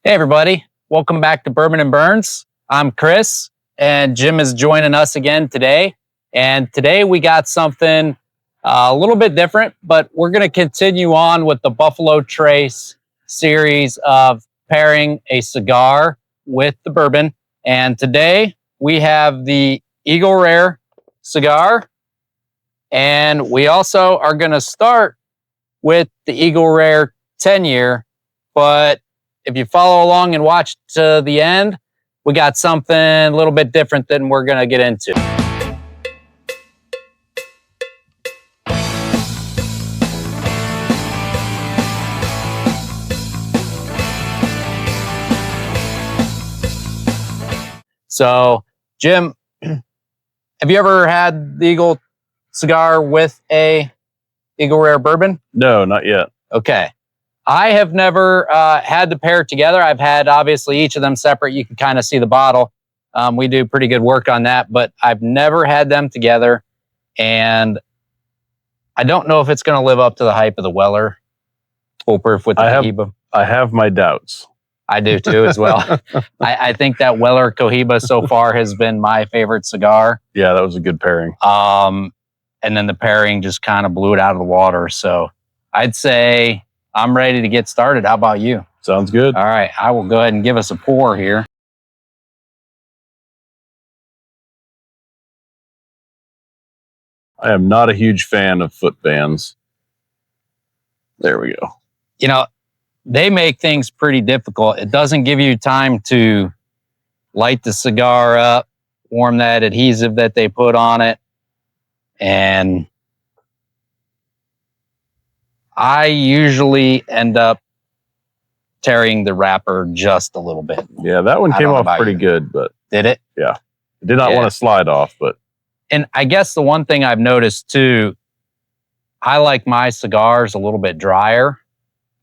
Hey, everybody. Welcome back to Bourbon and Burns. I'm Kris, and Jim is joining us again today. And today we got something a little bit different, but we're going to continue on with the Buffalo Trace series of pairing a cigar with the bourbon. And today we have the Eagle Rare cigar. And we also are going to start with the Eagle Rare 10-year, but if you follow along and watch to the end, we got something a little bit different than we're going to get into. So, Jim, have you ever had the Eagle cigar with a Eagle Rare bourbon? No, not yet. Okay. I have never had to pair it together. I've had, obviously, each of them separate. You can kind of see the bottle. We do pretty good work on that, but I've never had them together. And I don't know if it's going to live up to the hype of the Weller foolproof with the Cohiba. I have my doubts. I do too, as well. I think that Weller Cohiba so far has been my favorite cigar. Yeah, that was a good pairing. And then the pairing just kind of blew it out of the water. So I'd say I'm ready to get started. How about you? Sounds good. All right. I will go ahead and give us a pour here. I am not a huge fan of foot bands. There we go. You know, they make things pretty difficult. It doesn't give you time to light the cigar up, warm that adhesive that they put on it. And I usually end up tearing the wrapper just a little bit. Yeah, that one came off pretty good, but did it? Yeah. It did not want to slide off, but. And I guess the one thing I've noticed too, I like my cigars a little bit drier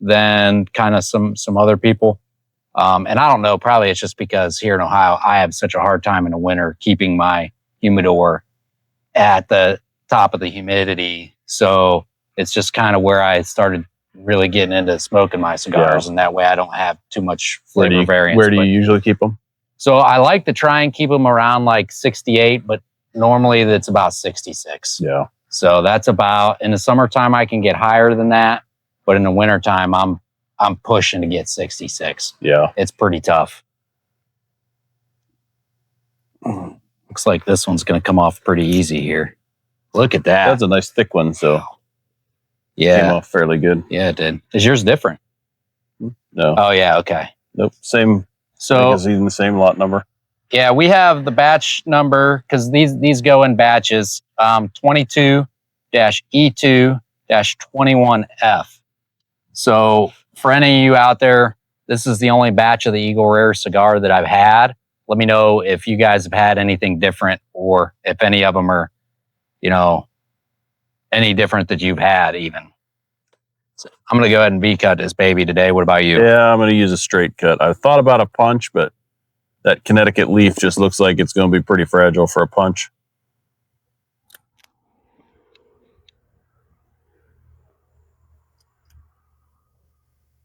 than kind of some other people. And I don't know, probably it's just because here in Ohio, I have such a hard time in the winter keeping my humidor at the top of the humidity. So it's just kind of where I started really getting into smoking my cigars. And that way I don't have too much flavor variance. Where do you usually keep them? So I like to try and keep them around like 68, but normally it's about 66. Yeah. So that's about, in the summertime, I can get higher than that. But in the wintertime, I'm pushing to get 66. Yeah. It's pretty tough. Looks like this one's going to come off pretty easy here. Look at that. That's a nice thick one. So yeah. Came off fairly good. Yeah, it did. Is yours different? No. Oh, yeah. Okay. Nope. Same. So it's even the same lot number. Yeah, we have the batch number because these go in batches. 22-E2-21F. So for any of you out there, this is the only batch of the Eagle Rare cigar that I've had. Let me know if you guys have had anything different or if any of them are, any different that you've had even. So I'm going to go ahead and V-cut this baby today. What about you? Yeah, I'm going to use a straight cut. I thought about a punch, but that Connecticut leaf just looks like it's going to be pretty fragile for a punch.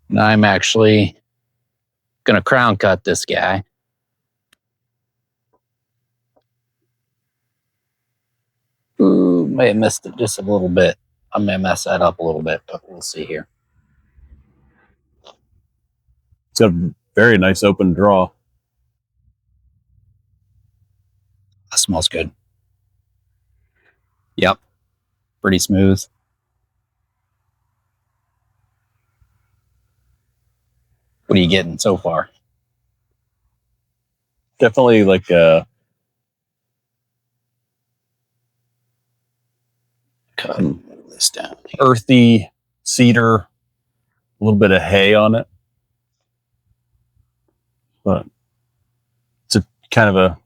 And I'm actually going to crown cut this guy. Ooh, may have missed it just a little bit. I may mess that up a little bit, but we'll see here. It's got a very nice open draw. That smells good. Yep. Pretty smooth. What are you getting so far? Definitely like a cut this down. Earthy cedar, a little bit of hay on it. But it's a kind of a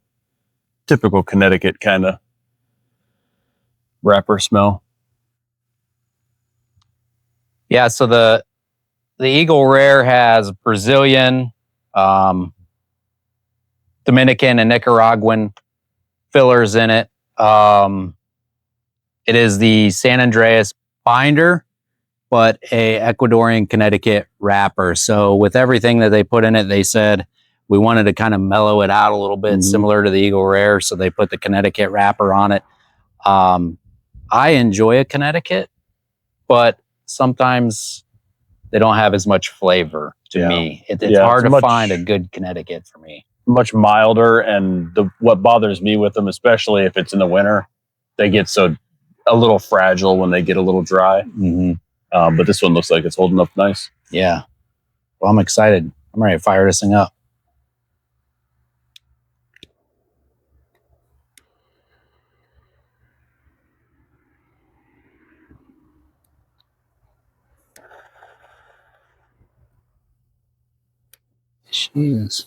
typical Connecticut kind of wrapper smell. Yeah, so the Eagle Rare has Brazilian, Dominican, and Nicaraguan fillers in it. It is the San Andreas binder, but a Ecuadorian Connecticut wrapper. So with everything that they put in it, they said we wanted to kind of mellow it out a little bit, similar to the Eagle Rare. So they put the Connecticut wrapper on it. I enjoy a Connecticut, but sometimes they don't have as much flavor to me. It's hard to find a good Connecticut for me. Much milder, and what bothers me with them, especially if it's in the winter, they get a little fragile when they get a little dry. But this one looks like it's holding up nice. Yeah. Well, I'm excited. I'm ready to fire this thing up. Jeez.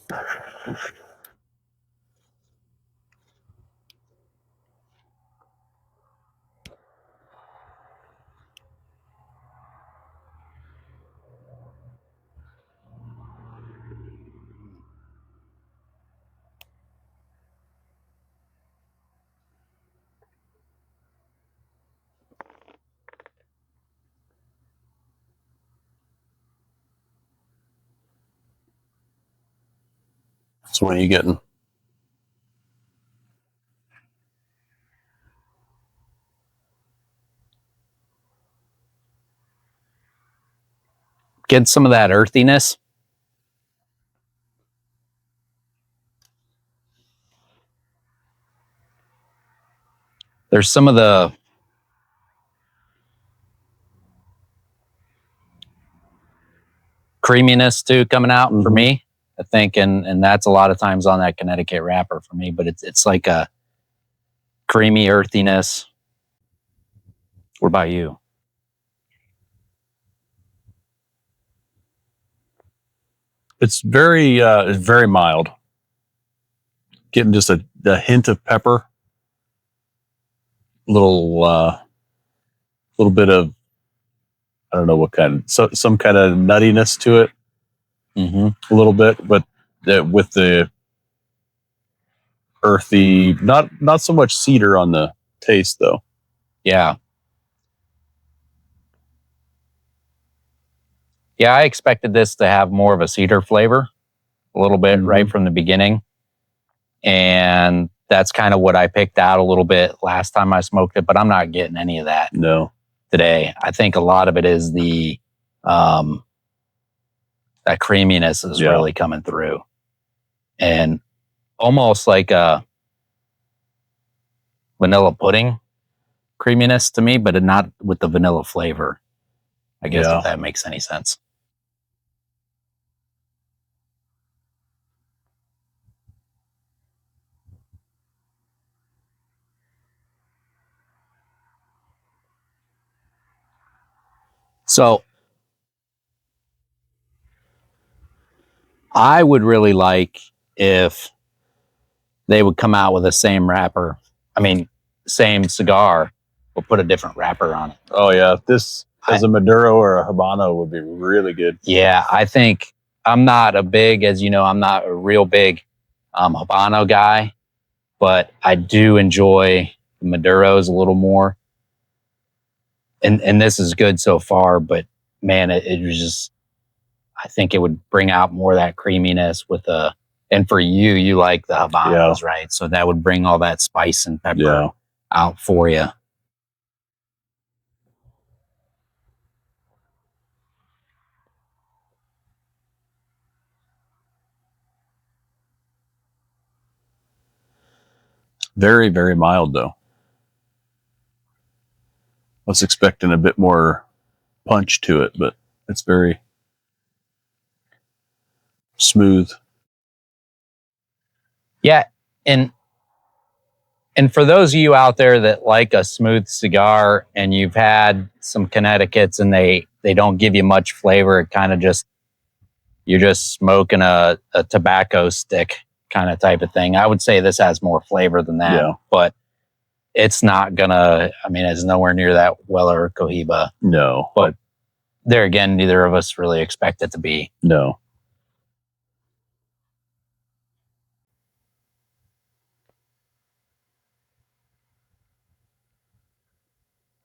So what are you getting? Get some of that earthiness. There's some of the creaminess too coming out for me, I think, and that's a lot of times on that Connecticut wrapper for me. But it's like a creamy earthiness. What about you? It's very mild. Getting just a hint of pepper, little bit of, I don't know what kind, some kind of nuttiness to it, a little bit, but with the earthy, not so much cedar on the taste though. Yeah. Yeah, I expected this to have more of a cedar flavor, a little bit right from the beginning. And that's kind of what I picked out a little bit last time I smoked it, but I'm not getting any of that today. I think a lot of it is the that creaminess is really coming through. And almost like a vanilla pudding creaminess to me, but not with the vanilla flavor. I guess if that makes any sense. So I would really like if they would come out with the same wrapper. I mean, same cigar, but put a different wrapper on it. Oh yeah, this as a Maduro or a Habano would be really good. Yeah, I think I'm not a big, as you know, I'm not a real big Habano guy, but I do enjoy the Maduros a little more. And this is good so far, but man, it was just, I think it would bring out more of that creaminess with the, and for you like the Habanos, right? So that would bring all that spice and pepper out for you. Very, very mild though. I was expecting a bit more punch to it, but it's very smooth. Yeah, and for those of you out there that like a smooth cigar and you've had some Connecticut's and they don't give you much flavor, it kind of just, you're just smoking a tobacco stick kind of type of thing. I would say this has more flavor than that, but it's not gonna, I mean, it's nowhere near that Weller or Cohiba. No. But there again, neither of us really expect it to be. No.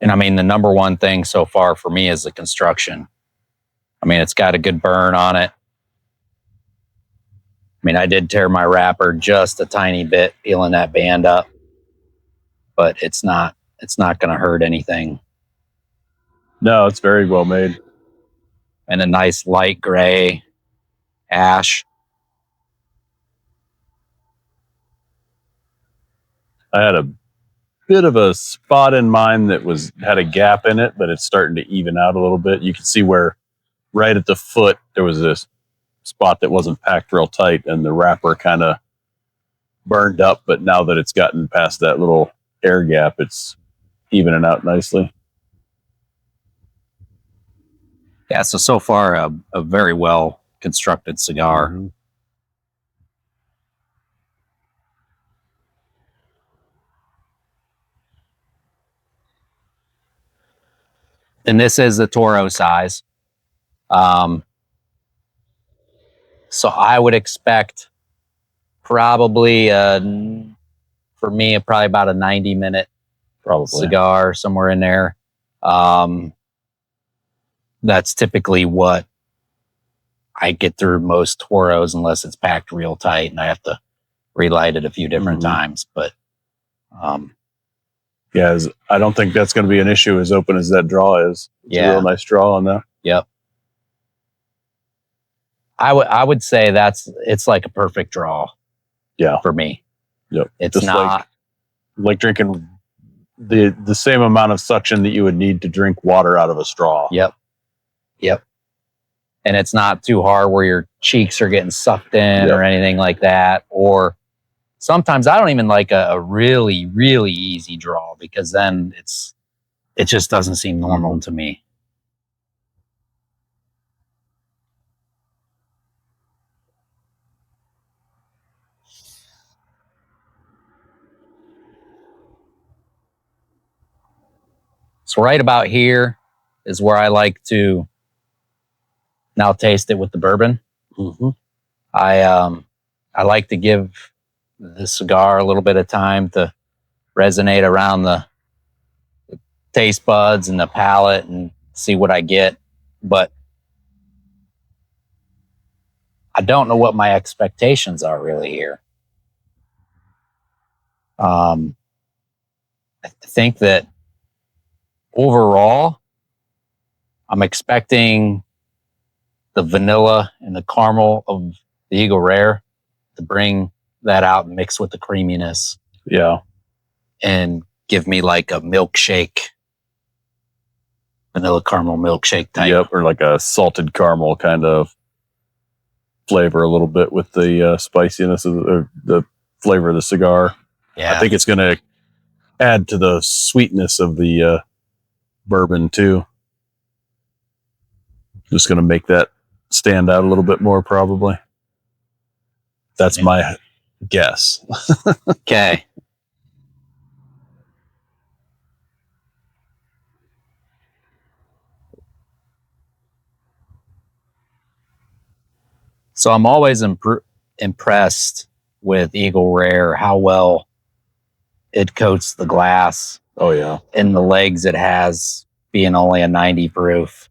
And I mean, the number one thing so far for me is the construction. I mean, it's got a good burn on it. I mean, I did tear my wrapper just a tiny bit peeling that band up, but it's not going to hurt anything. No, it's very well made. And a nice light gray ash. I had a bit of a spot in mine that had a gap in it, but it's starting to even out a little bit. You can see where right at the foot there was this spot that wasn't packed real tight, and the wrapper kind of burned up. But now that it's gotten past that little air gap, it's evening out nicely. Yeah, so far a very well constructed cigar. Mm-hmm. And this is the Toro size. So I would expect probably, for me, probably about a 90-minute cigar, somewhere in there. That's typically what I get through most Toros, unless it's packed real tight and I have to relight it a few different times. But yeah, I don't think that's going to be an issue as open as that draw is. It's a real nice draw on that. Yep. I would say it's like a perfect draw. Yeah. For me. Yep. It's just not like drinking the same amount of suction that you would need to drink water out of a straw. Yep. And it's not too hard where your cheeks are getting sucked in or anything like that. Or sometimes I don't even like a really, really easy draw, because then it just doesn't seem normal to me. So right about here is where I like to now taste it with the bourbon. Mm-hmm. I like to give the cigar a little bit of time to resonate around the taste buds and the palate and see what I get. But I don't know what my expectations are really here. I think that overall, I'm expecting the vanilla and the caramel of the Eagle Rare to bring that out and mix with the creaminess. Yeah. And give me like a milkshake, vanilla caramel milkshake type. Yep, or like a salted caramel kind of flavor a little bit with the spiciness of the flavor of the cigar. Yeah. I think it's going to add to the sweetness of the bourbon too. Just going to make that stand out a little bit more, probably. That's my guess. Okay. So I'm always impressed with Eagle Rare, how well it coats the glass. Oh, yeah. And the legs it has, being only a 90 proof.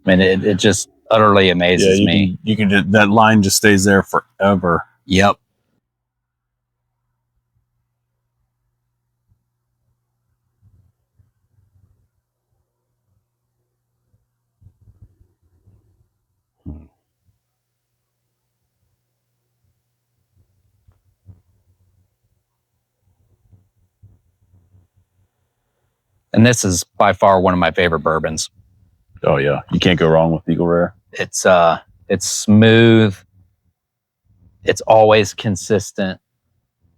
I mean, it just utterly amazes me. You can that line just stays there forever. Yep. And this is by far one of my favorite bourbons. Oh yeah, you can't go wrong with Eagle Rare. It's smooth. It's always consistent.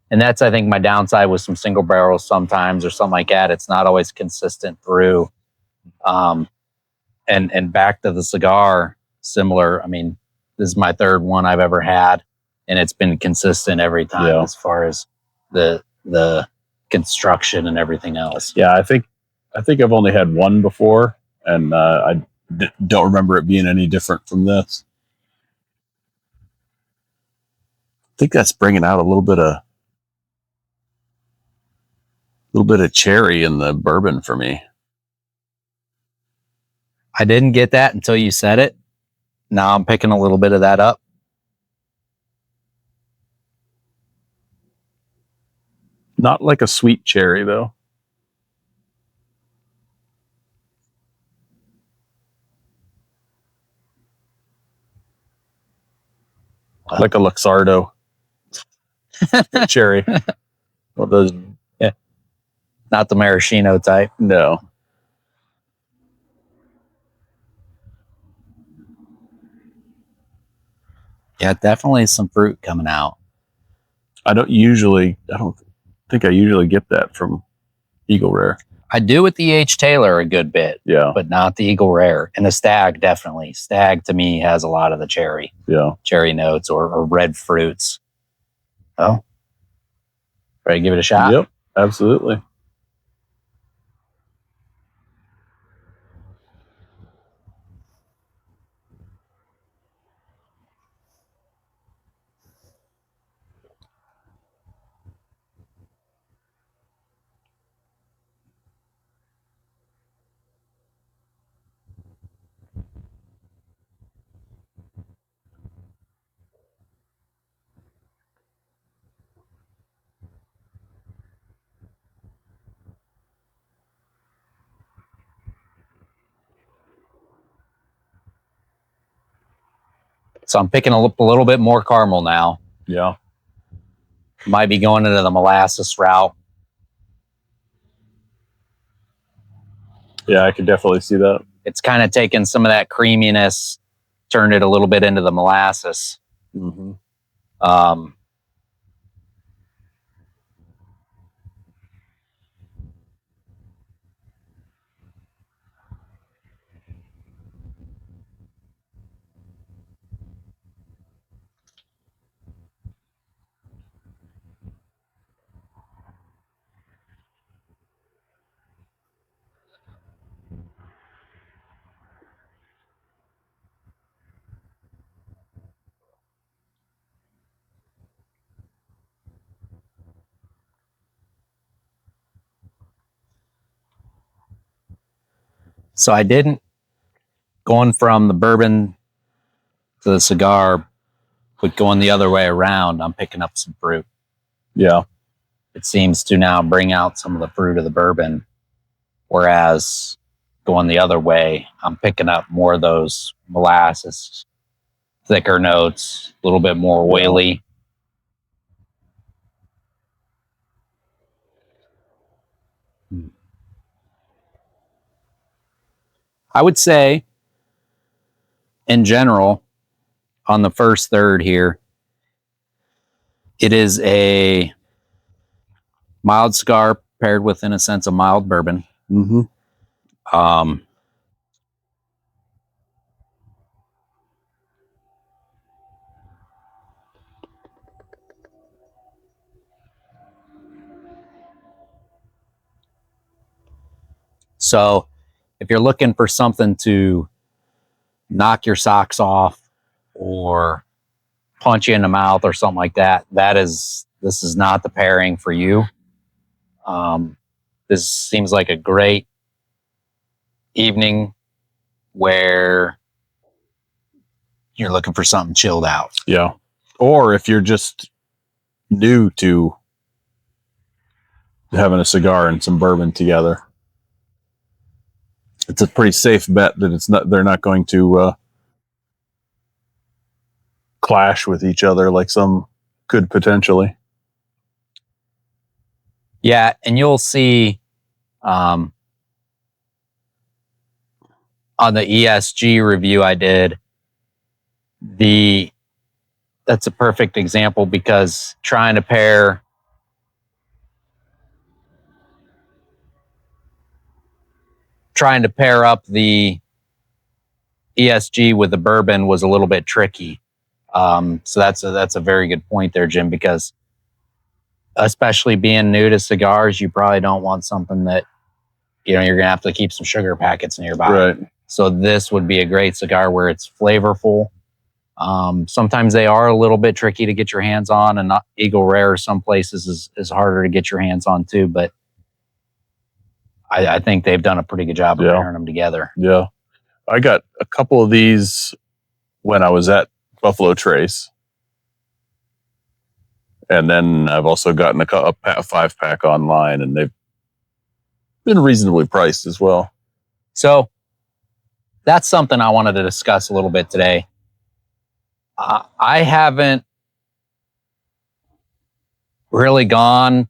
And that's, I think, my downside with some single barrels sometimes or something like that. It's not always consistent through. And back to the cigar, similar. I mean, this is my third one I've ever had, and it's been consistent every time as far as the construction and everything else. Yeah, I think I've only had one before, and I don't remember it being any different from this. I think that's bringing out a little bit of little bit of cherry in the bourbon for me. I didn't get that until you said it. Now I'm picking a little bit of that up. Not like a sweet cherry, though. Like a Luxardo cherry. Well, those, yeah. Not the maraschino type. No. Yeah, definitely some fruit coming out. I don't think I usually get that from Eagle Rare. I do with the H. Taylor a good bit. Yeah. But not the Eagle Rare. And the Stag, definitely. Stag, to me, has a lot of the cherry. Yeah. Cherry notes or red fruits. Oh. Ready to give it a shot? Yep, absolutely. So I'm picking up a little bit more caramel now. Yeah. Might be going into the molasses route. Yeah, I could definitely see that. It's kind of taken some of that creaminess, turned it a little bit into the molasses. Mm-hmm. So I didn't, going from the bourbon to the cigar, but going the other way around, I'm picking up some fruit. Yeah. It seems to now bring out some of the fruit of the bourbon, whereas going the other way, I'm picking up more of those molasses, thicker notes, a little bit more oily. I would say, in general, on the first third here, it is a mild cigar paired with, in a sense, a mild bourbon. Mm-hmm. So if you're looking for something to knock your socks off or punch you in the mouth or something like that, this is not the pairing for you. This seems like a great evening where you're looking for something chilled out. Yeah. Or if you're just new to having a cigar and some bourbon together, it's a pretty safe bet that they're not going to clash with each other like some could potentially. Yeah, and you'll see on the ESG review I did, that's a perfect example, because trying to pair up the ESG with the bourbon was a little bit tricky. So that's a very good point there, Jim, because especially being new to cigars, you probably don't want something that, you're going to have to keep some sugar packets nearby. Right. So this would be a great cigar where it's flavorful. Sometimes they are a little bit tricky to get your hands on, and not Eagle Rare some places is harder to get your hands on too. But I think they've done a pretty good job of pairing them together. Yeah. I got a couple of these when I was at Buffalo Trace. And then I've also gotten a 5-pack online, and they've been reasonably priced as well. So that's something I wanted to discuss a little bit today. I haven't really gone,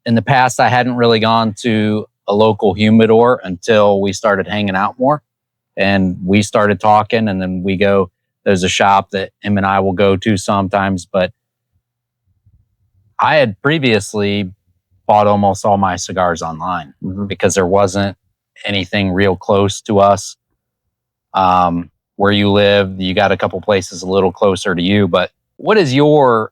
in the past, I hadn't really gone to a local humidor until we started hanging out more. And we started talking, and then there's a shop that him and I will go to sometimes, but I had previously bought almost all my cigars online because there wasn't anything real close to us. Where you live, you got a couple places a little closer to you, but what is your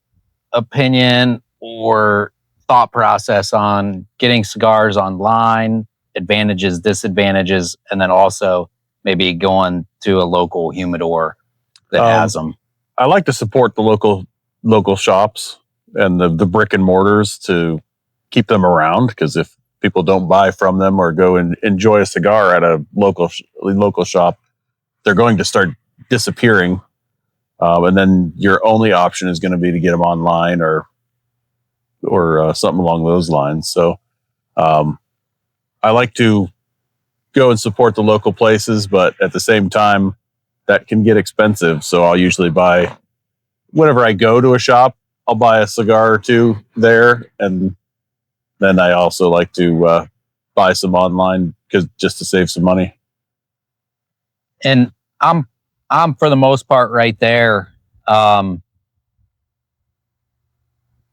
opinion or thought process on getting cigars online, advantages, disadvantages, and then also maybe going to a local humidor that has them? I like to support the local shops and the brick and mortars to keep them around, because if people don't buy from them or go and enjoy a cigar at a local shop, they're going to start disappearing. And then your only option is going to be to get them online or something along those lines. So I like to go and support the local places, but at the same time, that can get expensive. So I'll usually buy, whenever I go to a shop, I'll buy a cigar or two there. And then I also like to buy some online just to save some money. And I'm for the most part right there. And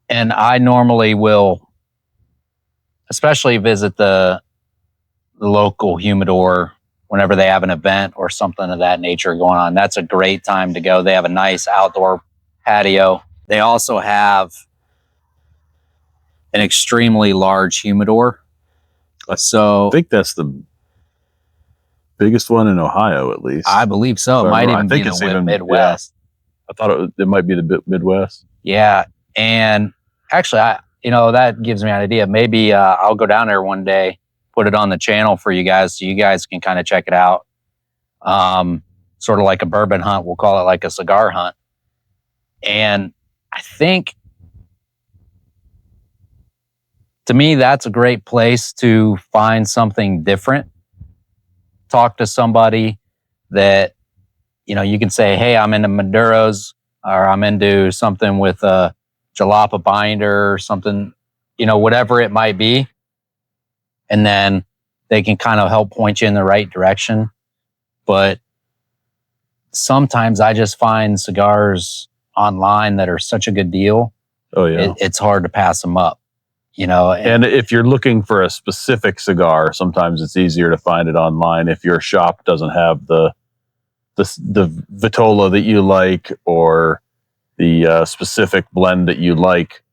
I normally will, especially visit the local humidor whenever they have an event or something of that nature going on. That's a great time to go. They have a nice outdoor patio. They also have an extremely large humidor. So I think that's the biggest one in Ohio, at least. I believe so. It might even be the Midwest. Yeah. I thought it might be the Midwest. Yeah. And actually, that gives me an idea. Maybe I'll go down there one day, put it on the channel for you guys so you guys can kind of check it out. Sort of like a bourbon hunt. We'll call it like a cigar hunt. And I think, to me, that's a great place to find something different. Talk to somebody that, you can say, hey, I'm into Maduros, or I'm into something with a jalapa binder or something, whatever it might be. And then they can kind of help point you in the right direction. But sometimes I just find cigars online that are such a good deal. Oh, yeah. It's hard to pass them up. And if you're looking for a specific cigar, sometimes it's easier to find it online if your shop doesn't have the vitola that you like or the specific blend that you like.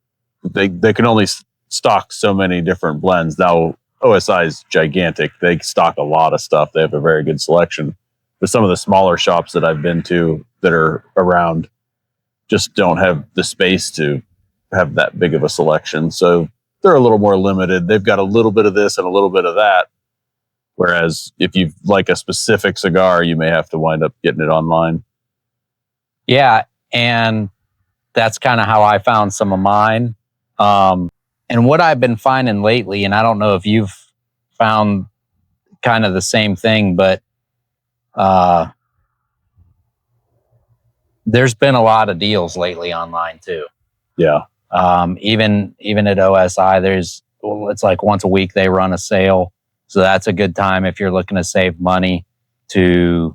They can only stock so many different blends. Now, OSI is gigantic. They stock a lot of stuff. They have a very good selection. But some of the smaller shops that I've been to that are around just don't have the space to have that big of a selection. So they're a little more limited. They've got a little bit of this and a little bit of that. Whereas if you like a specific cigar, you may have to wind up getting it online. Yeah. And that's kind of how I found some of mine. And what I've been finding lately, and I don't know if you've found kind of the same thing, but there's been a lot of deals lately online too. Yeah. Even at OSI, it's like once a week they run a sale. So that's a good time if you're looking to save money to,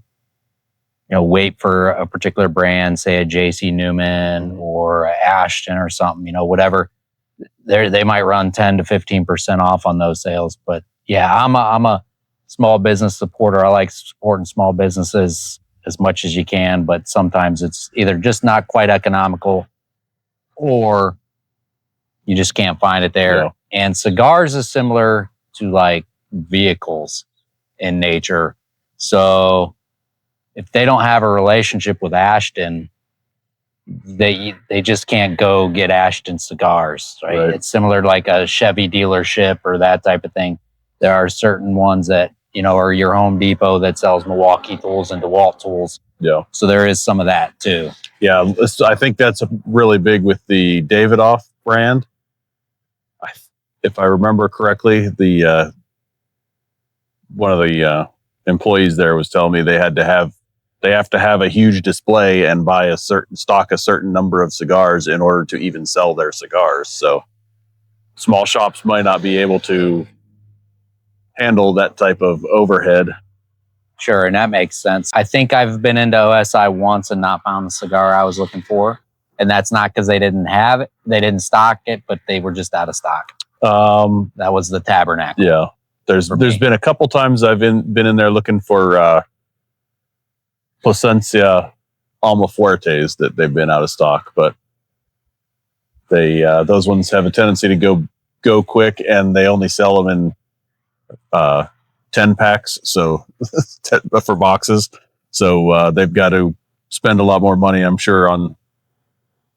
wait for a particular brand, say a JC Newman or a Ashton or something, whatever. They might run 10 to 15% off on those sales. But yeah, I'm a small business supporter. I like supporting small businesses as much as you can, but sometimes it's either just not quite economical or you just can't find it there. Yeah. And cigars is similar to like vehicles in nature. So if they don't have a relationship with Ashton, they just can't go get Ashton cigars, right? It's similar to like a Chevy dealership or that type of thing. There are certain ones that, are your Home Depot that sells Milwaukee tools and DeWalt tools. Yeah. So there is some of that too. Yeah. I think that's really big with the Davidoff brand. If I remember correctly, the one of the employees there was telling me they have to have a huge display and buy a certain number of cigars in order to even sell their cigars. So small shops might not be able to handle that type of overhead. Sure, and that makes sense. I think I've been into OSI once and not found the cigar I was looking for. And that's not because they didn't have it, they didn't stock it, but they were just out of stock. That was the Tabernacle. Yeah. There's been a couple times I've been in there looking for Plasencia Almafuertes that they've been out of stock, but those ones have a tendency to go quick, and they only sell them in 10 packs, so for boxes. So they've got to spend a lot more money, I'm sure, on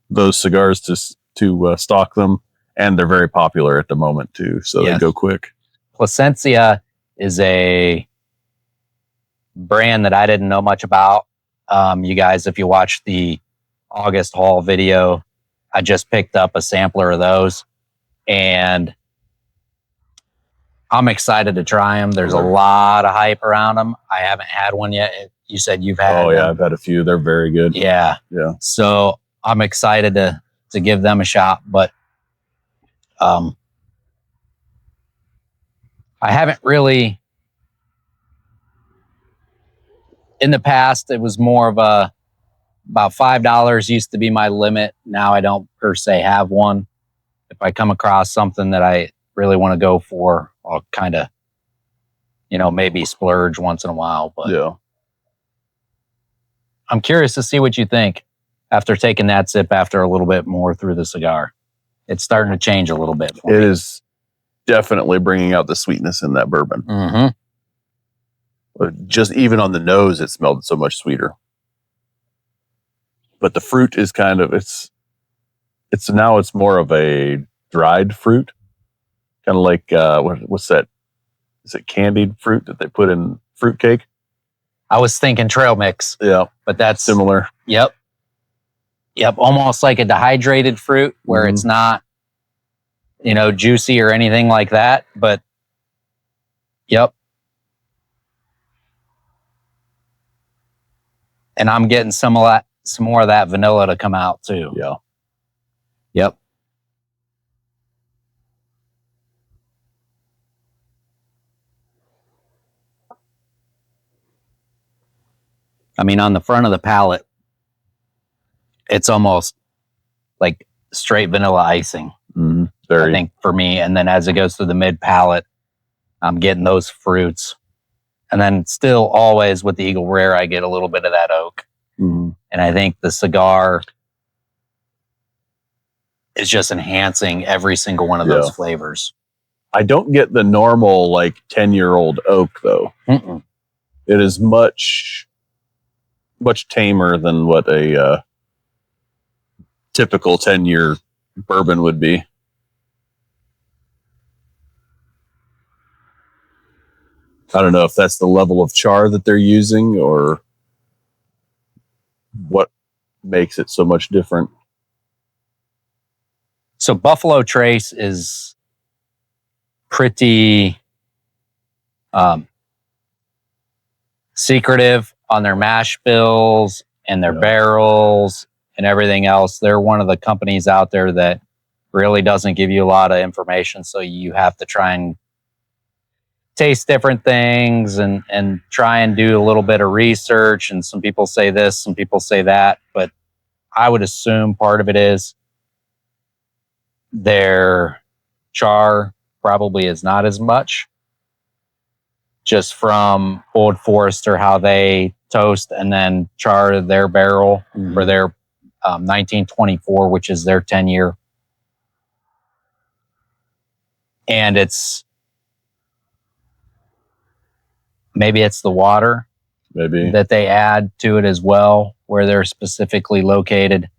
those cigars to stock them, and they're very popular at the moment too. So They go quick. Plasencia is a brand that I didn't know much about. You guys, if you watched the August haul video, I just picked up a sampler of those, and I'm excited to try them. There's a lot of hype around them. I haven't had one yet. You said you've had them. I've had a few. They're very good. Yeah. So I'm excited to give them a shot, but I haven't really. In the past, it was more of about $5 used to be my limit. Now I don't per se have one. If I come across something that I really want to go for, I'll kind of, maybe splurge once in a while. But yeah, I'm curious to see what you think after taking that sip after a little bit more through the cigar. It's starting to change a little bit for me. It is definitely bringing out the sweetness in that bourbon. Mm-hmm. Just even on the nose, it smelled so much sweeter. But the fruit is kind of, it's more of a dried fruit. Kind of like, what's that? Is it candied fruit that they put in fruit cake? I was thinking trail mix. Yeah. But that's similar. Yep. Almost like a dehydrated fruit where it's not, juicy or anything like that. But yep. And I'm getting some more of that vanilla to come out too. Yeah. Yep. I mean, on the front of the palate, it's almost like straight vanilla icing. Very. I think for me. And then as it goes through the mid palate, I'm getting those fruits. And then still always with the Eagle Rare, I get a little bit of that oak. Mm-hmm. And I think the cigar is just enhancing every single one of those flavors. I don't get the normal 10-year-old oak though. Mm-mm. It is much tamer than what a typical 10-year bourbon would be. I don't know if that's the level of char that they're using or what makes it so much different. So Buffalo Trace is pretty secretive on their mash bills and their barrels and everything else. They're one of the companies out there that really doesn't give you a lot of information. So you have to try and taste different things and try and do a little bit of research. And some people say this, some people say that, but I would assume part of it is their char probably is not as much, just from Old Forester, how they toast and then char their barrel for their 1924, which is their 10-year. And maybe it's the water that they add to it as well, where they're specifically located.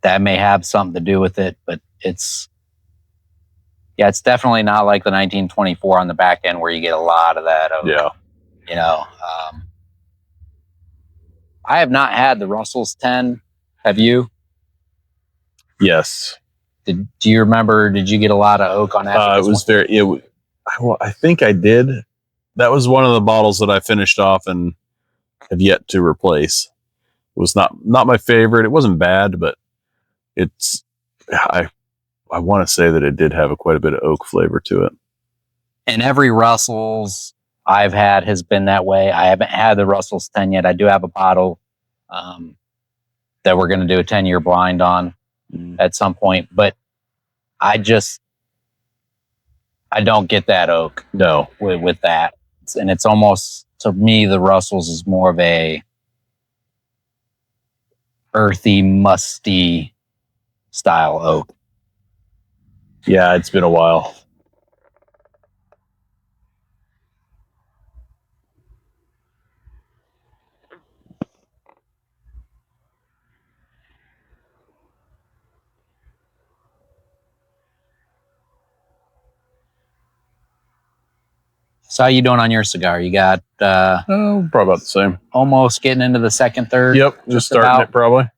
That may have something to do with it, but Yeah, it's definitely not like the 1924 on the back end where you get a lot of that oak. Yeah. You know, I have not had the Russell's 10. Have you? Yes. Do you remember? Did you get a lot of oak on that? It was very. I think I did. That was one of the bottles that I finished off and have yet to replace. It was not my favorite. It wasn't bad, but it's. I want to say that it did have quite a bit of oak flavor to it. And every Russell's I've had has been that way. I haven't had the Russell's 10 yet. I do have a bottle that we're going to do a 10-year blind on at some point, but I don't get that oak. No, with that. And it's almost, to me, the Russell's is more of a earthy, musty style oak. Yeah, it's been a while. So how you doing on your cigar? You got Probably about the same. Almost getting into the second, third. Yep, just starting about. It probably.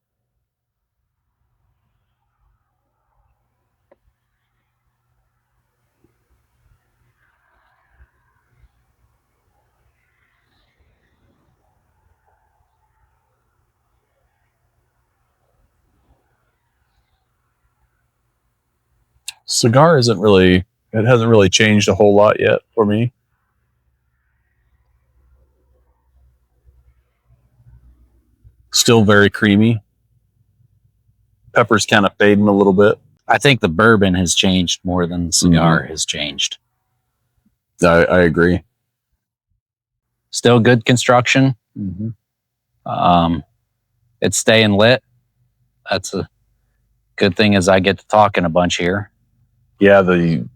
Cigar hasn't really changed a whole lot yet for me. Still very creamy. Pepper's kind of fading a little bit. I think the bourbon has changed more than the cigar has changed. I agree. Still good construction. It's staying lit. That's a good thing, as I get to talking a bunch here. Yeah, the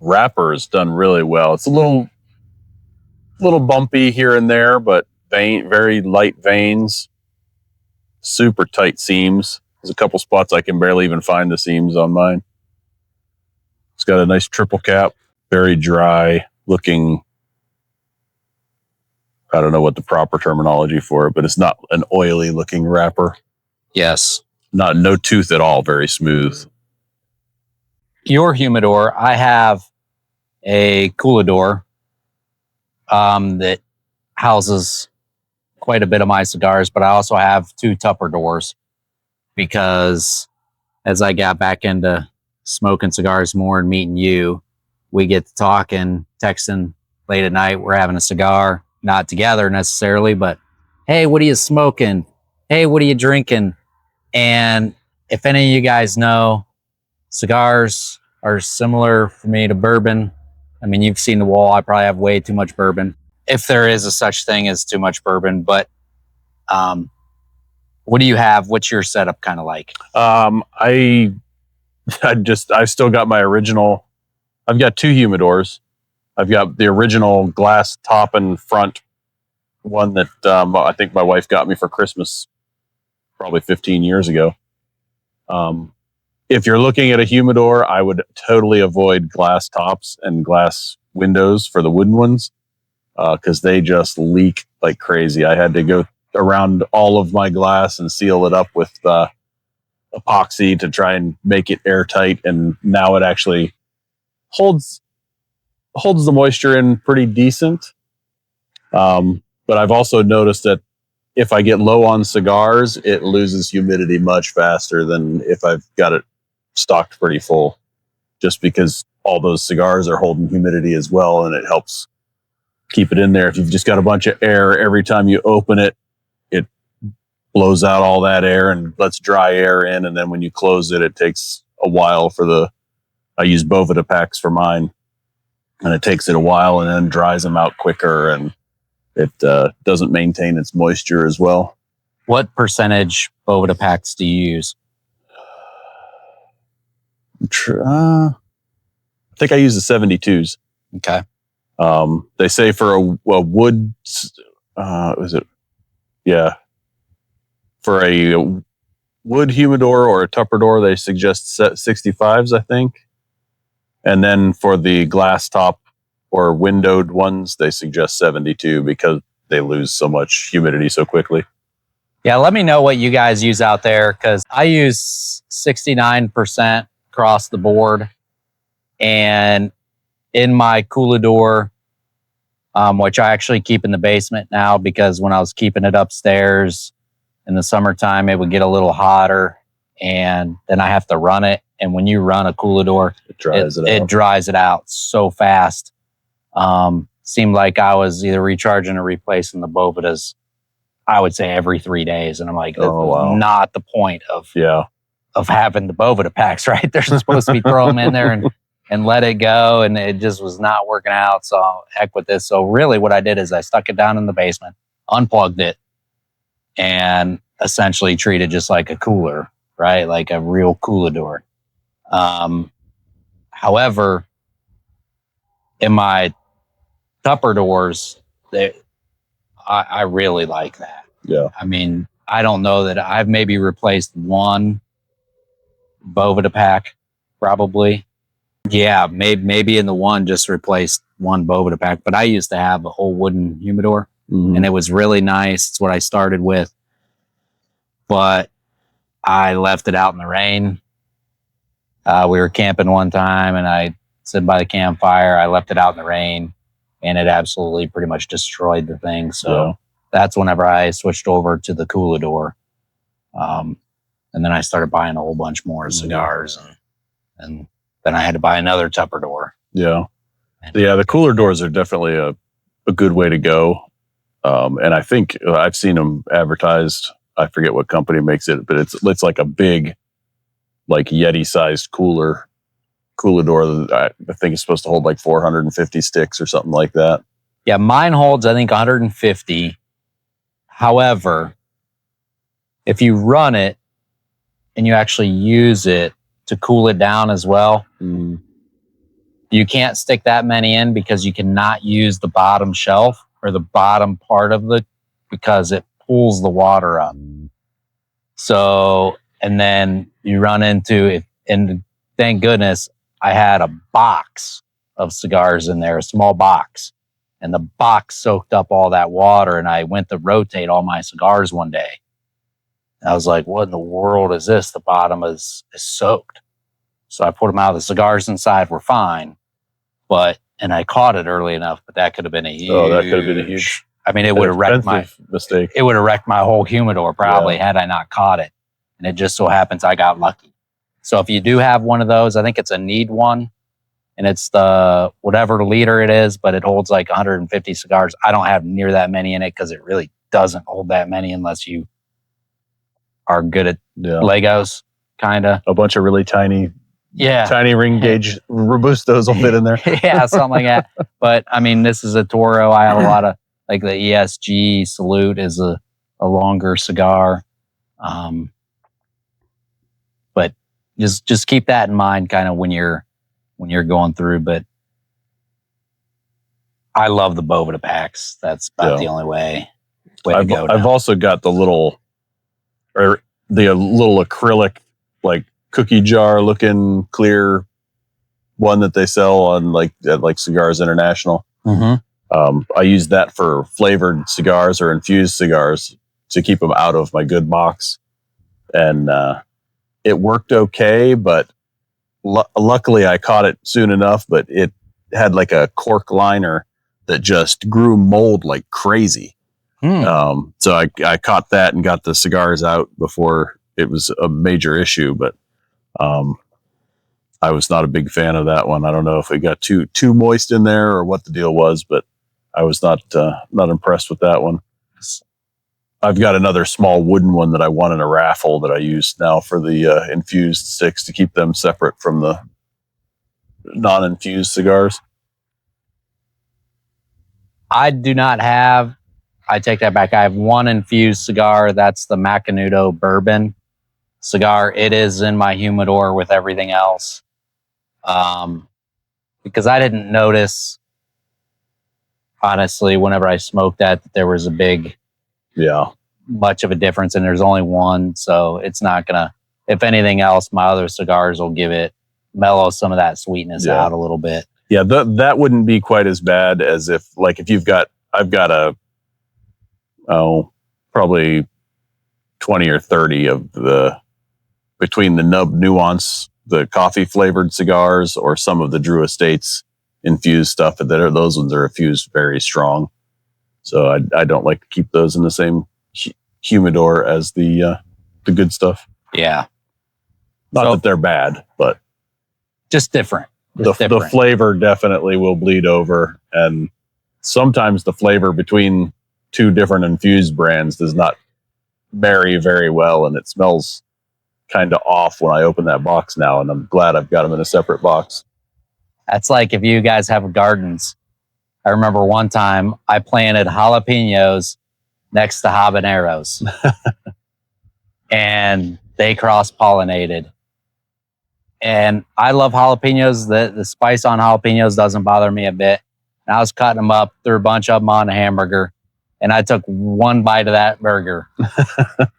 wrapper is done really well. It's a little bumpy here and there, but very light veins, super tight seams. There's a couple spots I can barely even find the seams on mine. It's got a nice triple cap, very dry looking. I don't know what the proper terminology for it, but it's not an oily looking wrapper. Yes. No tooth at all, very smooth. Your humidor, I have a coolador that houses quite a bit of my cigars, but I also have 2 Tupper doors because as I got back into smoking cigars more and meeting you, we get to talking, texting late at night. We're having a cigar, not together necessarily, but hey, what are you smoking? Hey, what are you drinking? And if any of you guys know, cigars are similar for me to bourbon. I mean, you've seen the wall. I probably have way too much bourbon, if there is a such thing as too much bourbon. But what do you have? What's your setup kind of like? I still got my original. I've got 2 humidors. I've got the original glass top and front one that I think my wife got me for Christmas probably 15 years ago. If you're looking at a humidor, I would totally avoid glass tops and glass windows for the wooden ones because they just leak like crazy. I had to go around all of my glass and seal it up with epoxy to try and make it airtight, and now it actually holds the moisture in pretty decent. But I've also noticed that if I get low on cigars, it loses humidity much faster than if I've got it stocked pretty full, just because all those cigars are holding humidity as well, and it helps keep it in there. If you've just got a bunch of air, every time you open it, it blows out all that air and lets dry air in, and then when you close it, it takes a while I use Bovida packs for mine, and it takes it a while and then dries them out quicker, and it doesn't maintain its moisture as well. What percentage Bovida packs do you use? I think I use the 72s. Okay. They say for a wood, was it? Yeah. For a wood humidor or a Tupper door, they suggest 65s, I think. And then for the glass top or windowed ones, they suggest 72 because they lose so much humidity so quickly. Yeah, let me know what you guys use out there, because I use 69% across the board. And in my coolador, which I actually keep in the basement now, because when I was keeping it upstairs in the summertime, it would get a little hotter, and then I have to run it. And when you run a coolador, it dries it out so fast. Seemed like I was either recharging or replacing the Bovedas, I would say every 3 days. And I'm like, not the point of having the Boveda packs, right? They're supposed to be throw them in there and let it go. And it just was not working out. So heck with this. So really what I did is I stuck it down in the basement, unplugged it, and essentially treated just like a cooler, right? Like a real coolador. However, in my Tupper doors, I really like that. Yeah. I mean, I don't know that I've maybe replaced one Boveda pack, probably. Yeah, maybe in the one just replaced one Boveda pack. But I used to have a whole wooden humidor, and it was really nice. It's what I started with. But I left it out in the rain. We were camping one time, and I sit by the campfire. I left it out in the rain, and it absolutely pretty much destroyed the thing. So that's whenever I switched over to the coolador. And then I started buying a whole bunch more cigars, and then I had to buy another Tupper door. Yeah. Yeah, the cooler doors are definitely a good way to go. And I think I've seen them advertised. I forget what company makes it, but it's like a big, like Yeti-sized cooler door. I think it's supposed to hold like 450 sticks or something like that. Yeah, mine holds, I think, 150. However, if you run it and you actually use it to cool it down as well, you can't stick that many in because you cannot use the bottom shelf or the bottom part of because it pulls the water up. So, and then you run into it, and thank goodness I had a box of cigars in there, a small box, and the box soaked up all that water, and I went to rotate all my cigars one day. I was like, what in the world is this? The bottom is soaked. So I put them out. The cigars inside were fine, and I caught it early enough, but that could have been a huge, I mean, it would have wrecked my mistake. It would have wrecked my whole humidor probably had I not caught it. And it just so happens I got lucky. So if you do have one of those, I think it's a Need one, and it's the whatever liter it is, but it holds like 150 cigars. I don't have near that many in it because it really doesn't hold that many unless you are good at Legos, kind of. A bunch of really tiny ring gauge Robustos will fit in there. Yeah, something like that. But I mean, this is a Toro. I have a lot of, like the ESG Salute is a longer cigar. But just keep that in mind kind of when you're going through. But I love the Boveda packs. That's about the only way to go. I've also got the little acrylic, like cookie jar looking clear one that they sell on like Cigars International. I use that for flavored cigars or infused cigars to keep them out of my good box. And it worked okay, but luckily I caught it soon enough, but it had like a cork liner that just grew mold like crazy. So I caught that and got the cigars out before it was a major issue, but I was not a big fan of that one. I don't know if it got too moist in there or what the deal was, but I was not impressed with that one. I've got another small wooden one that I won in a raffle that I use now for the infused sticks to keep them separate from the non-infused cigars. I take that back. I have one infused cigar. That's the Macanudo Bourbon cigar. It is in my humidor with everything else. Because I didn't notice, honestly, whenever I smoked that there was a big, much of a difference, and there's only one. So it's not gonna, if anything else, my other cigars will give it mellow some of that sweetness Yeah. out a little bit. Yeah, that wouldn't be quite as bad as if I've got probably 20 or 30 of between the Nub Nuance, the coffee flavored cigars, or some of the Drew Estates infused stuff. Those ones are infused very strong. So I don't like to keep those in the same humidor as the good stuff. Yeah. Not that they're bad, but just different. The flavor definitely will bleed over, and sometimes the flavor between two different infused brands does not marry very well, and it smells kind of off when I open that box now, and I'm glad I've got them in a separate box. That's like if you guys have gardens. I remember one time I planted jalapenos next to habaneros and they cross-pollinated. And I love jalapenos. The spice on jalapenos doesn't bother me a bit. And I was cutting them up, threw a bunch of them on a hamburger, and I took one bite of that burger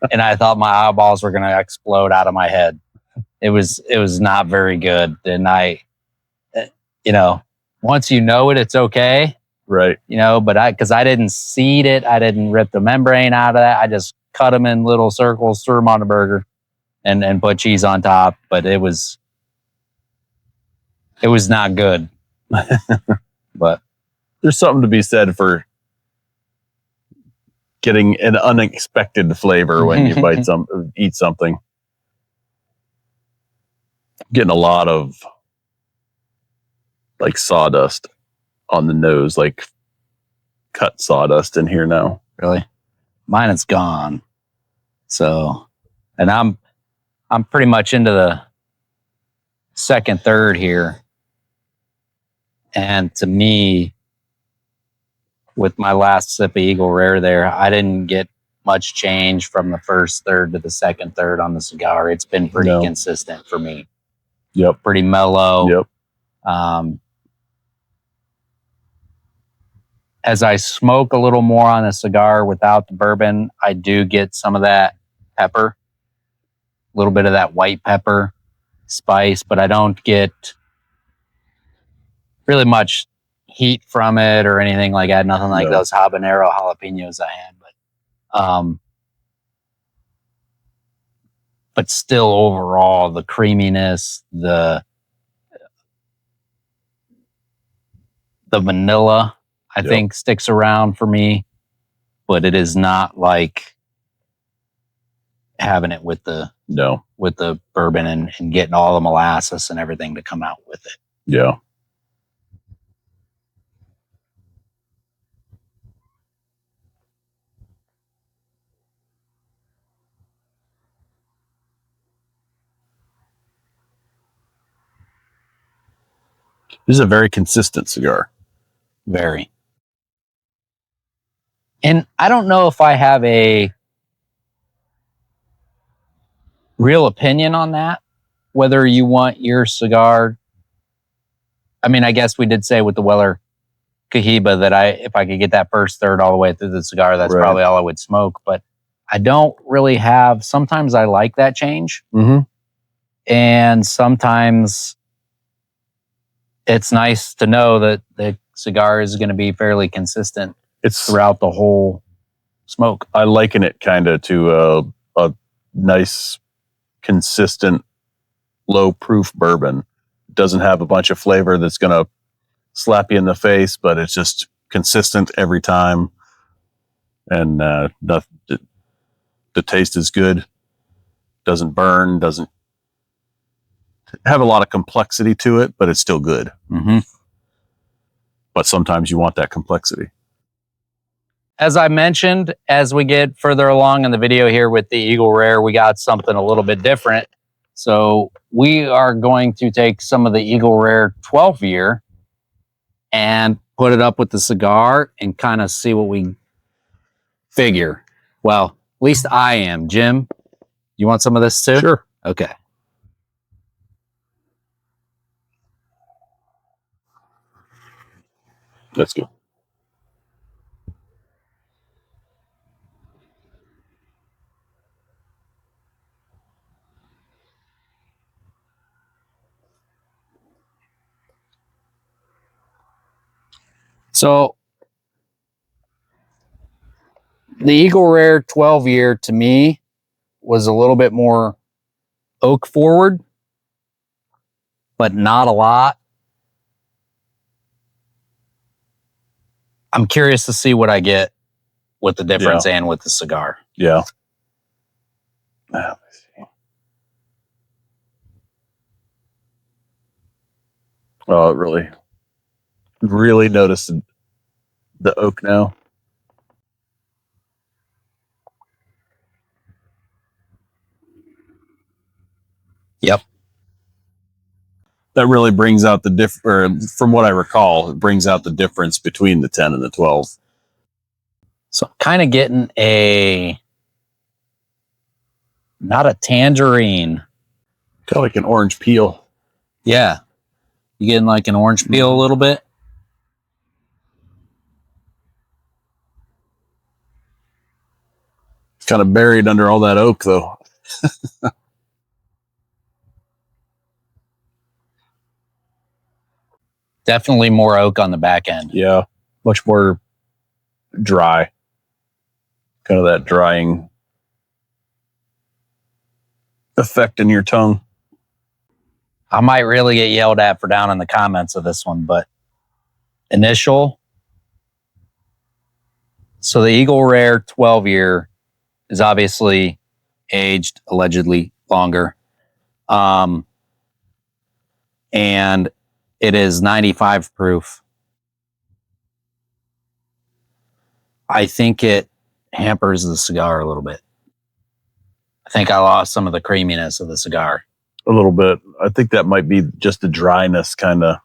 and I thought my eyeballs were going to explode out of my head. It was not very good. And once you know it, it's okay. Right. But because I didn't seed it, I didn't rip the membrane out of that. I just cut them in little circles, threw them on a burger and put cheese on top. But it was not good. But there's something to be said for getting an unexpected flavor when you eat something. I'm getting a lot of like sawdust on the nose, like cut sawdust in here now. Really? Mine is gone. So, and I'm pretty much into the second third here. And to me, with my last sip of Eagle Rare there, I didn't get much change from the first third to the second third on the cigar. It's been pretty consistent for me. Yep. Pretty mellow. Yep. As I smoke a little more on a cigar without the bourbon, I do get some of that pepper, a little bit of that white pepper spice, but I don't get really much heat from it or anything like that. Nothing like those habanero jalapenos I had, but still overall the creaminess, the vanilla, I think sticks around for me, but it is not like having it with the bourbon and getting all the molasses and everything to come out with it. Yeah. This is a very consistent cigar. Very. And I don't know if I have a real opinion on that, whether you want your cigar. I mean, I guess we did say with the Weller Cohiba that if I could get that first third all the way through the cigar, that's probably all I would smoke. But I don't really have, sometimes I like that change. Mm-hmm. And sometimes it's nice to know that the cigar is going to be fairly consistent throughout the whole smoke. I liken it kind of to a nice, consistent, low-proof bourbon. It doesn't have a bunch of flavor that's going to slap you in the face, but it's just consistent every time. And the taste is good. Doesn't burn, doesn't have a lot of complexity to it, but it's still good. Mm-hmm. But sometimes you want that complexity. As I mentioned, as we get further along in the video here with the Eagle Rare, we got something a little bit different. So we are going to take some of the Eagle Rare 12 year and put it up with the cigar and kind of see what we figure. Well, at least I am. Jim, you want some of this too? Sure. Okay. That's good. So the Eagle Rare 12 year to me was a little bit more oak forward, but not a lot. I'm curious to see what I get with the difference and with the cigar. Yeah. Let me see. Oh, it really noticed the oak now. Yep. That really brings out the from what I recall, it brings out the difference between the 10 and the 12. So kind of getting not a tangerine. Kind of like an orange peel. Yeah. You getting like an orange peel a little bit? It's kind of buried under all that oak, though. Definitely more oak on the back end. Yeah. Much more dry. Kind of that drying effect in your tongue. I might really get yelled at for down in the comments of this one, but initial. So the Eagle Rare 12 year is obviously aged allegedly longer. And it is 95 proof. I think it hampers the cigar a little bit. I think I lost some of the creaminess of the cigar. A little bit. I think that might be just the dryness kind of.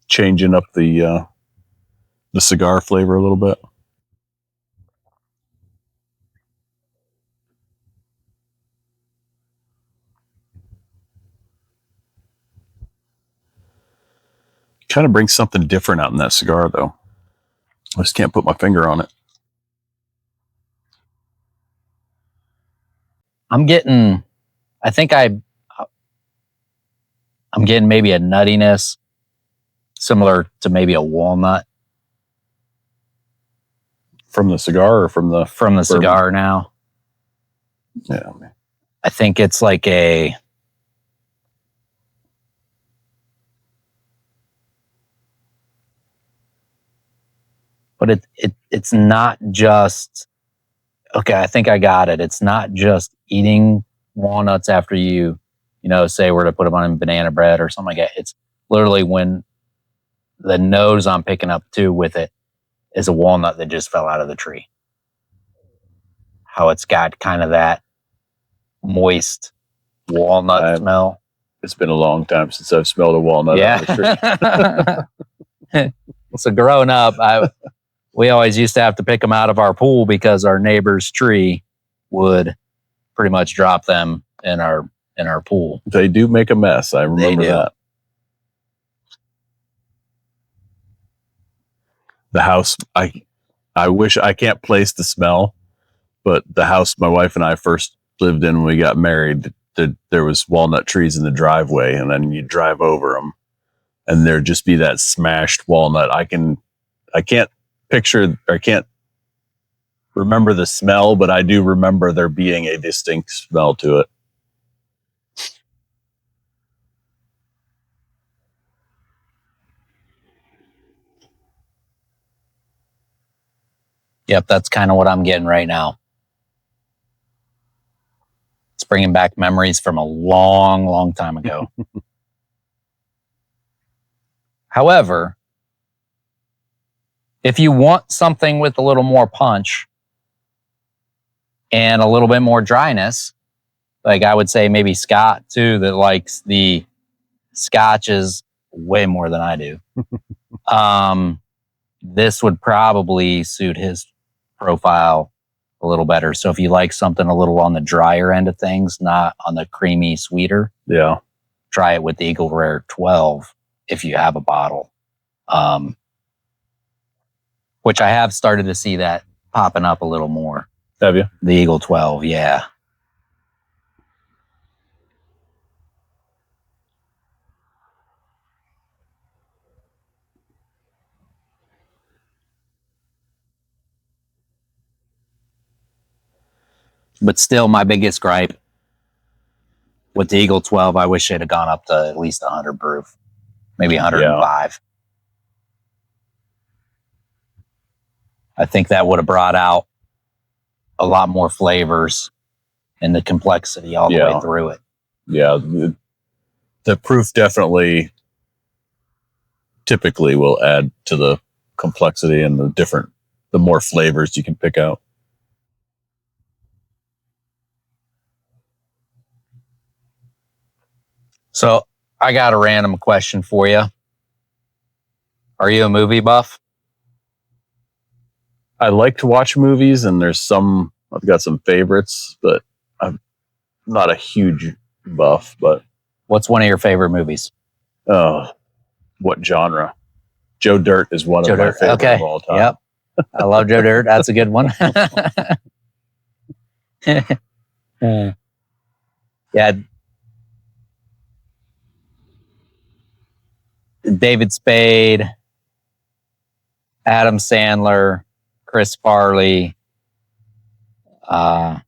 Changing up the cigar flavor a little bit. Kind of brings something different out in that cigar, though. I just can't put my finger on it. I'm getting maybe a nuttiness similar to maybe a walnut. From the cigar or from the bourbon? Cigar now. Yeah. I think it's like but it's not just, okay, I think I got it. It's not just eating walnuts after you say we're to put them on banana bread or something like that. It's literally when the nose I'm picking up too with it is a walnut that just fell out of the tree. How it's got kind of that moist walnut smell. It's been a long time since I've smelled a walnut out of the tree. So growing up, we always used to have to pick them out of our pool because our neighbor's tree would pretty much drop them in our pool. They do make a mess. I remember that. The house, I wish I can't place the smell, but the house my wife and I first lived in when we got married, there was walnut trees in the driveway, and then you drive over them, and there'd just be that smashed walnut. I can't remember the smell, but I do remember there being a distinct smell to it. Yep, that's kind of what I'm getting right now. It's bringing back memories from a long, long time ago. However, if you want something with a little more punch and a little bit more dryness, like I would say maybe Scott too, that likes the scotches way more than I do. This would probably suit his profile a little better. So if you like something a little on the drier end of things, not on the creamy, sweeter, try it with the Eagle Rare 12 if you have a bottle. Which I have started to see that popping up a little more. Have you? The Eagle 12, yeah. But still, my biggest gripe with the Eagle 12, I wish it had gone up to at least 100 proof, maybe 105. I think that would have brought out a lot more flavors and the complexity all the way through it. Yeah, the proof definitely typically will add to the complexity and the more flavors you can pick out. So I got a random question for you. Are you a movie buff? I like to watch movies, and I've got some favorites, but I'm not a huge buff. But what's one of your favorite movies? What genre? Joe Dirt is one of my favorites of all time. Yep. I love Joe Dirt. That's a good one. Yeah. David Spade, Adam Sandler, Chris Farley, Rob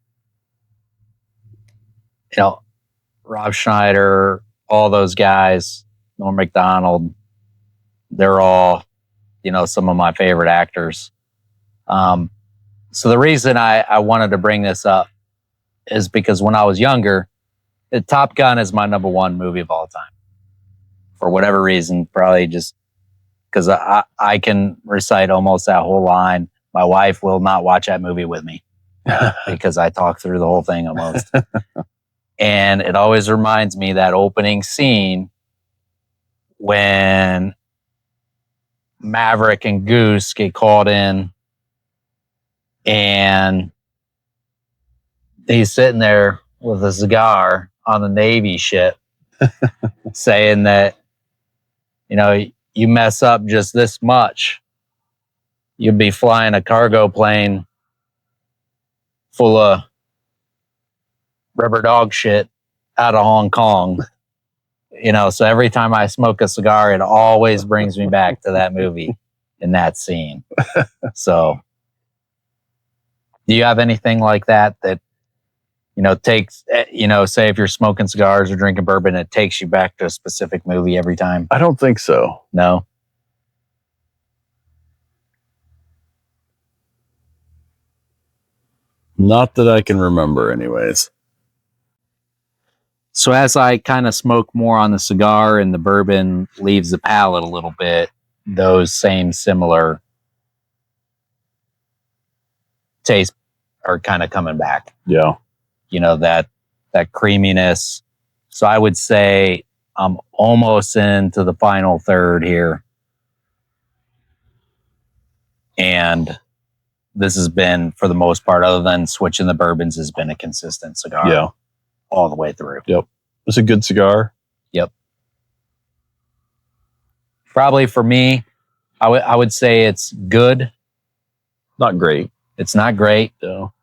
Schneider, all those guys, Norm Macdonald, they're all, some of my favorite actors. So the reason I wanted to bring this up is because when I was younger, Top Gun is my number one movie of all time. For whatever reason, probably just because I can recite almost that whole line. My wife will not watch that movie with me because I talk through the whole thing almost. And it always reminds me that opening scene when Maverick and Goose get called in and he's sitting there with a cigar on the Navy ship saying that, you mess up just this much, you'll be flying a cargo plane full of rubber dog shit out of Hong Kong. So every time I smoke a cigar, it always brings me back to that movie and that scene. So do you have anything like that takes, say if you're smoking cigars or drinking bourbon, it takes you back to a specific movie every time? I don't think so. No? Not that I can remember anyways. So as I kind of smoke more on the cigar and the bourbon leaves the palate a little bit, those same similar tastes are kind of coming back. Yeah. That creaminess. So I would say I'm almost into the final third here. And this has been, for the most part, other than switching the bourbons, has been a consistent cigar. Yeah. All the way through. Yep. It's a good cigar. Yep. Probably for me, I would say it's good. Not great. It's not great. No.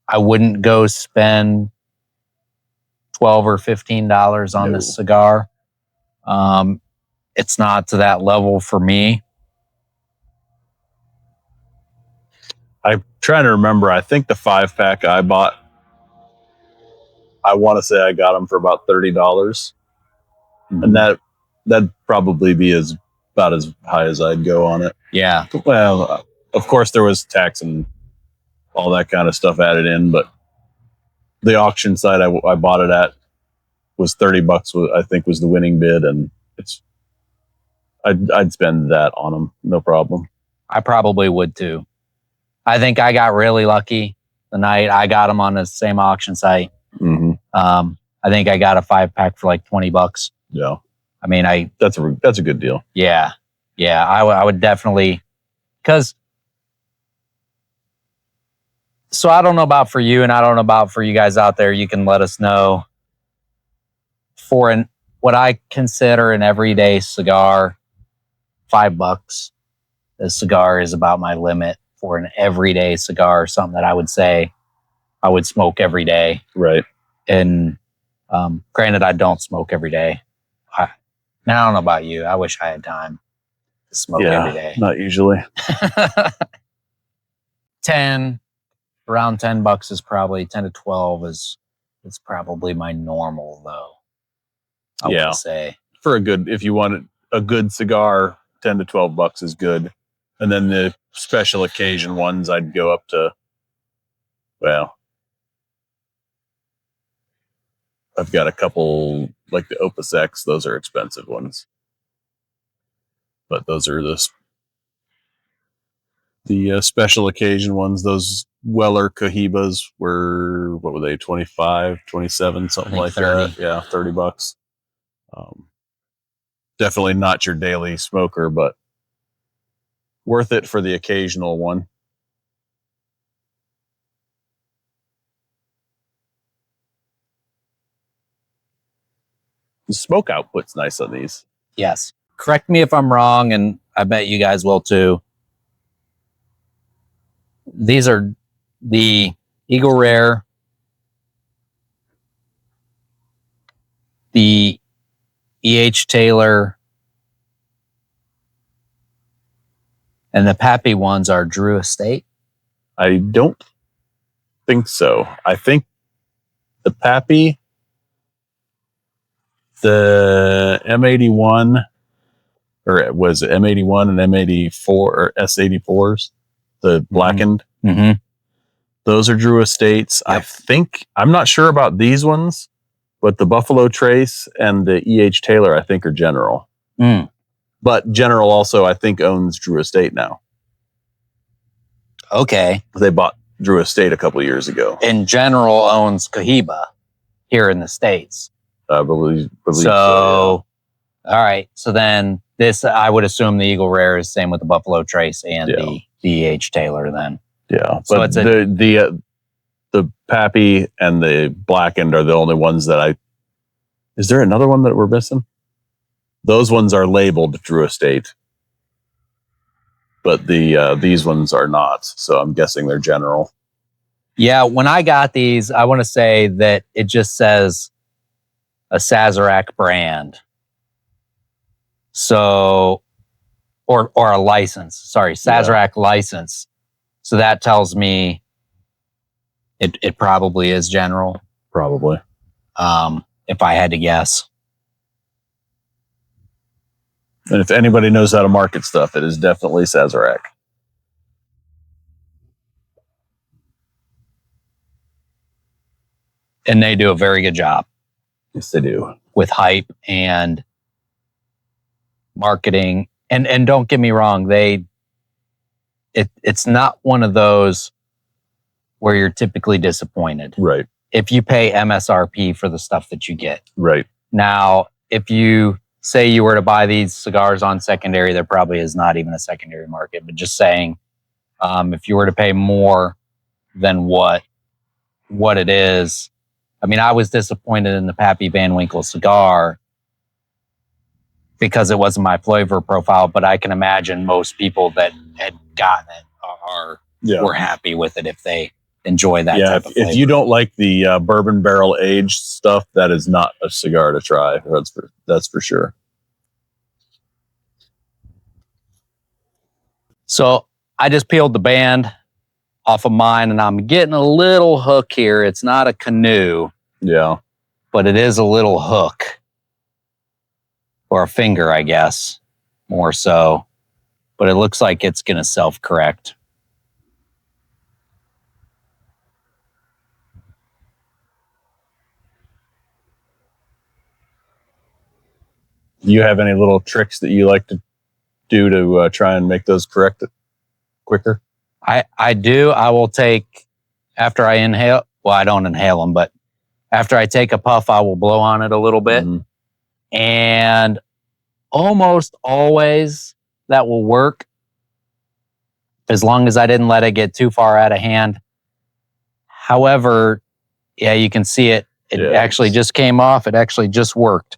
I wouldn't go spend $12 or $15 on this cigar. It's not to that level for me. I'm trying to remember. I think the 5-pack I bought, I want to say I got them for about $30. Mm-hmm. And that'd probably be about as high as I'd go on it. Yeah. Well, of course there was tax and all that kind of stuff added in, but the auction site I bought it at was $30. I think was the winning bid, and I'd spend that on them, no problem. I probably would too. I think I got really lucky the night I got them on the same auction site. Mm-hmm. I think I got a 5-pack for like $20. Yeah. I mean, that's a good deal. Yeah. Yeah. I would definitely, because, so I don't know about for you and I don't know about for you guys out there. You can let us know for what I consider an everyday cigar, $5. This cigar is about my limit for an everyday cigar, something that I would say I would smoke every day. Right. And granted, I don't smoke every day. Now, I don't know about you. I wish I had time to smoke every day. Not usually. 10, around $10 is probably 10 to 12 is probably my normal though. I would say for if you want a good cigar, $10 to $12 is good. And then the special occasion ones, I'd go up to, well, I've got a couple like the Opus X. Those are expensive ones, but those are the special occasion ones. Those Weller Cohibas were, what were they? 25, 27, something like 30. that. Yeah. $30. Definitely not your daily smoker, but worth it for the occasional one. The smoke output's nice on these. Yes. Correct me if I'm wrong, and I bet you guys will too. These are the Eagle Rare, the E.H. Taylor, and the Pappy ones are Drew Estate. I don't think so. I think the Pappy, the M81, or was it M81 and M84 or S84s, the blackened, those are Drew Estates. Yep. I think, I'm not sure about these ones, but the Buffalo Trace and the E.H. Taylor, I think, are General. But General also, I think, owns Drew Estate now. Okay. They bought Drew Estate a couple of years ago. And General owns Cohiba here in the States. I believe so. Yeah. All right. So then this, I would assume the Eagle Rare is same with the Buffalo Trace and the E.H. Taylor then. Yeah. So but it's the Pappy and the Blackened are the only ones that is there another one that we're missing? Those ones are labeled Drew Estate, but these ones are not. So I'm guessing they're General. Yeah. When I got these, I want to say that it just says a Sazerac brand. So, or a license. Sorry, Sazerac license. So that tells me it probably is General. Probably. If I had to guess. And if anybody knows how to market stuff, it is definitely Sazerac. And they do a very good job. Yes, they do. With hype and marketing. And don't get me wrong, it's not one of those where you're typically disappointed. Right. If you pay MSRP for the stuff that you get. Right. Now, if you say you were to buy these cigars on secondary, there probably is not even a secondary market, but just saying, if you were to pay more than what it is, I mean, I was disappointed in the Pappy Van Winkle cigar because it wasn't my flavor profile, but I can imagine most people that had gotten it were happy with it if they enjoy that type of flavor. If you don't like the bourbon barrel aged stuff, that is not a cigar to try. That's for sure. So I just peeled the band off of mine, and I'm getting a little hook here. It's not a canoe. Yeah. But it is a little hook. Or a finger, I guess. More so. But it looks like it's going to self-correct. Do you have any little tricks that you like to do to try and make those correct quicker? I do. I will take, after I inhale, well, I don't inhale them, but after I take a puff, I will blow on it a little bit. And almost always that will work as long as I didn't let it get too far out of hand. However, yeah, you can see it. It actually just came off. It actually just worked.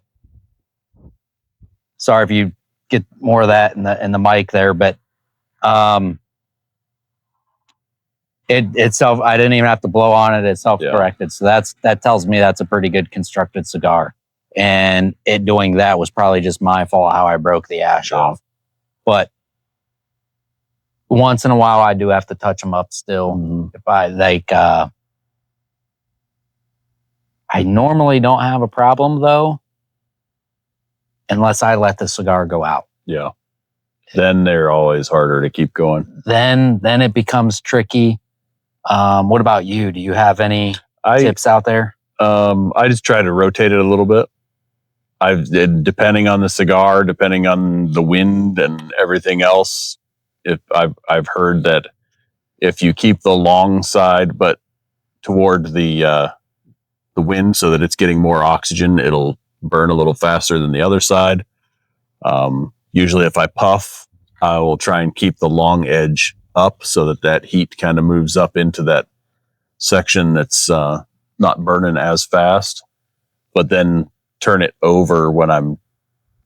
Sorry if you get more of that in the mic there, but itself, I didn't even have to blow on it. It self-corrected. So that tells me that's a pretty good constructed cigar. And it doing that was probably just my fault how I broke the ash off. But once in a while, I do have to touch them up still. Mm-hmm. If I like, I normally don't have a problem though, unless I let the cigar go out. Yeah. Then they're always harder to keep going. Then it becomes tricky. What about you? Do you have any tips out there? I just try to rotate it a little bit. Depending on the cigar, depending on the wind and everything else. If I've heard that if you keep the long side but toward the wind so that it's getting more oxygen, it'll burn a little faster than the other side. Usually if I puff, I will try and keep the long edge up so that heat kind of moves up into that section that's not burning as fast, but then turn it over when I'm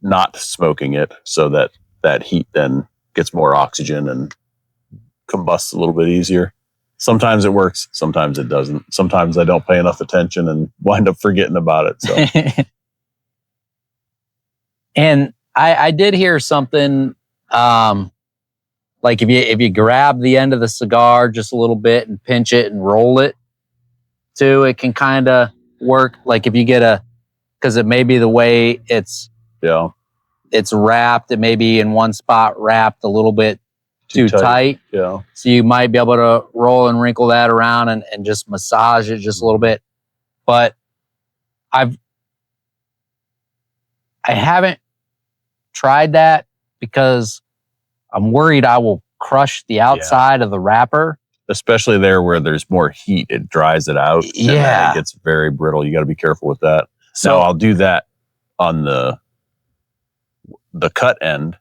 not smoking it so that heat then gets more oxygen and combusts a little bit easier. Sometimes it works, sometimes it doesn't. Sometimes I don't pay enough attention and wind up forgetting about it. So, and I did hear something like if you grab the end of the cigar just a little bit and pinch it and roll it too, it can kind of work. Like if you get because it may be the way it's wrapped, it may be in one spot wrapped a little bit too tight. Yeah. So you might be able to roll and wrinkle that around and just massage it just a little bit. But I haven't tried that because I'm worried I will crush the outside of the wrapper. Especially there where there's more heat, it dries it out. Yeah. And then it gets very brittle. You got to be careful with that. So I'll do that on the cut end.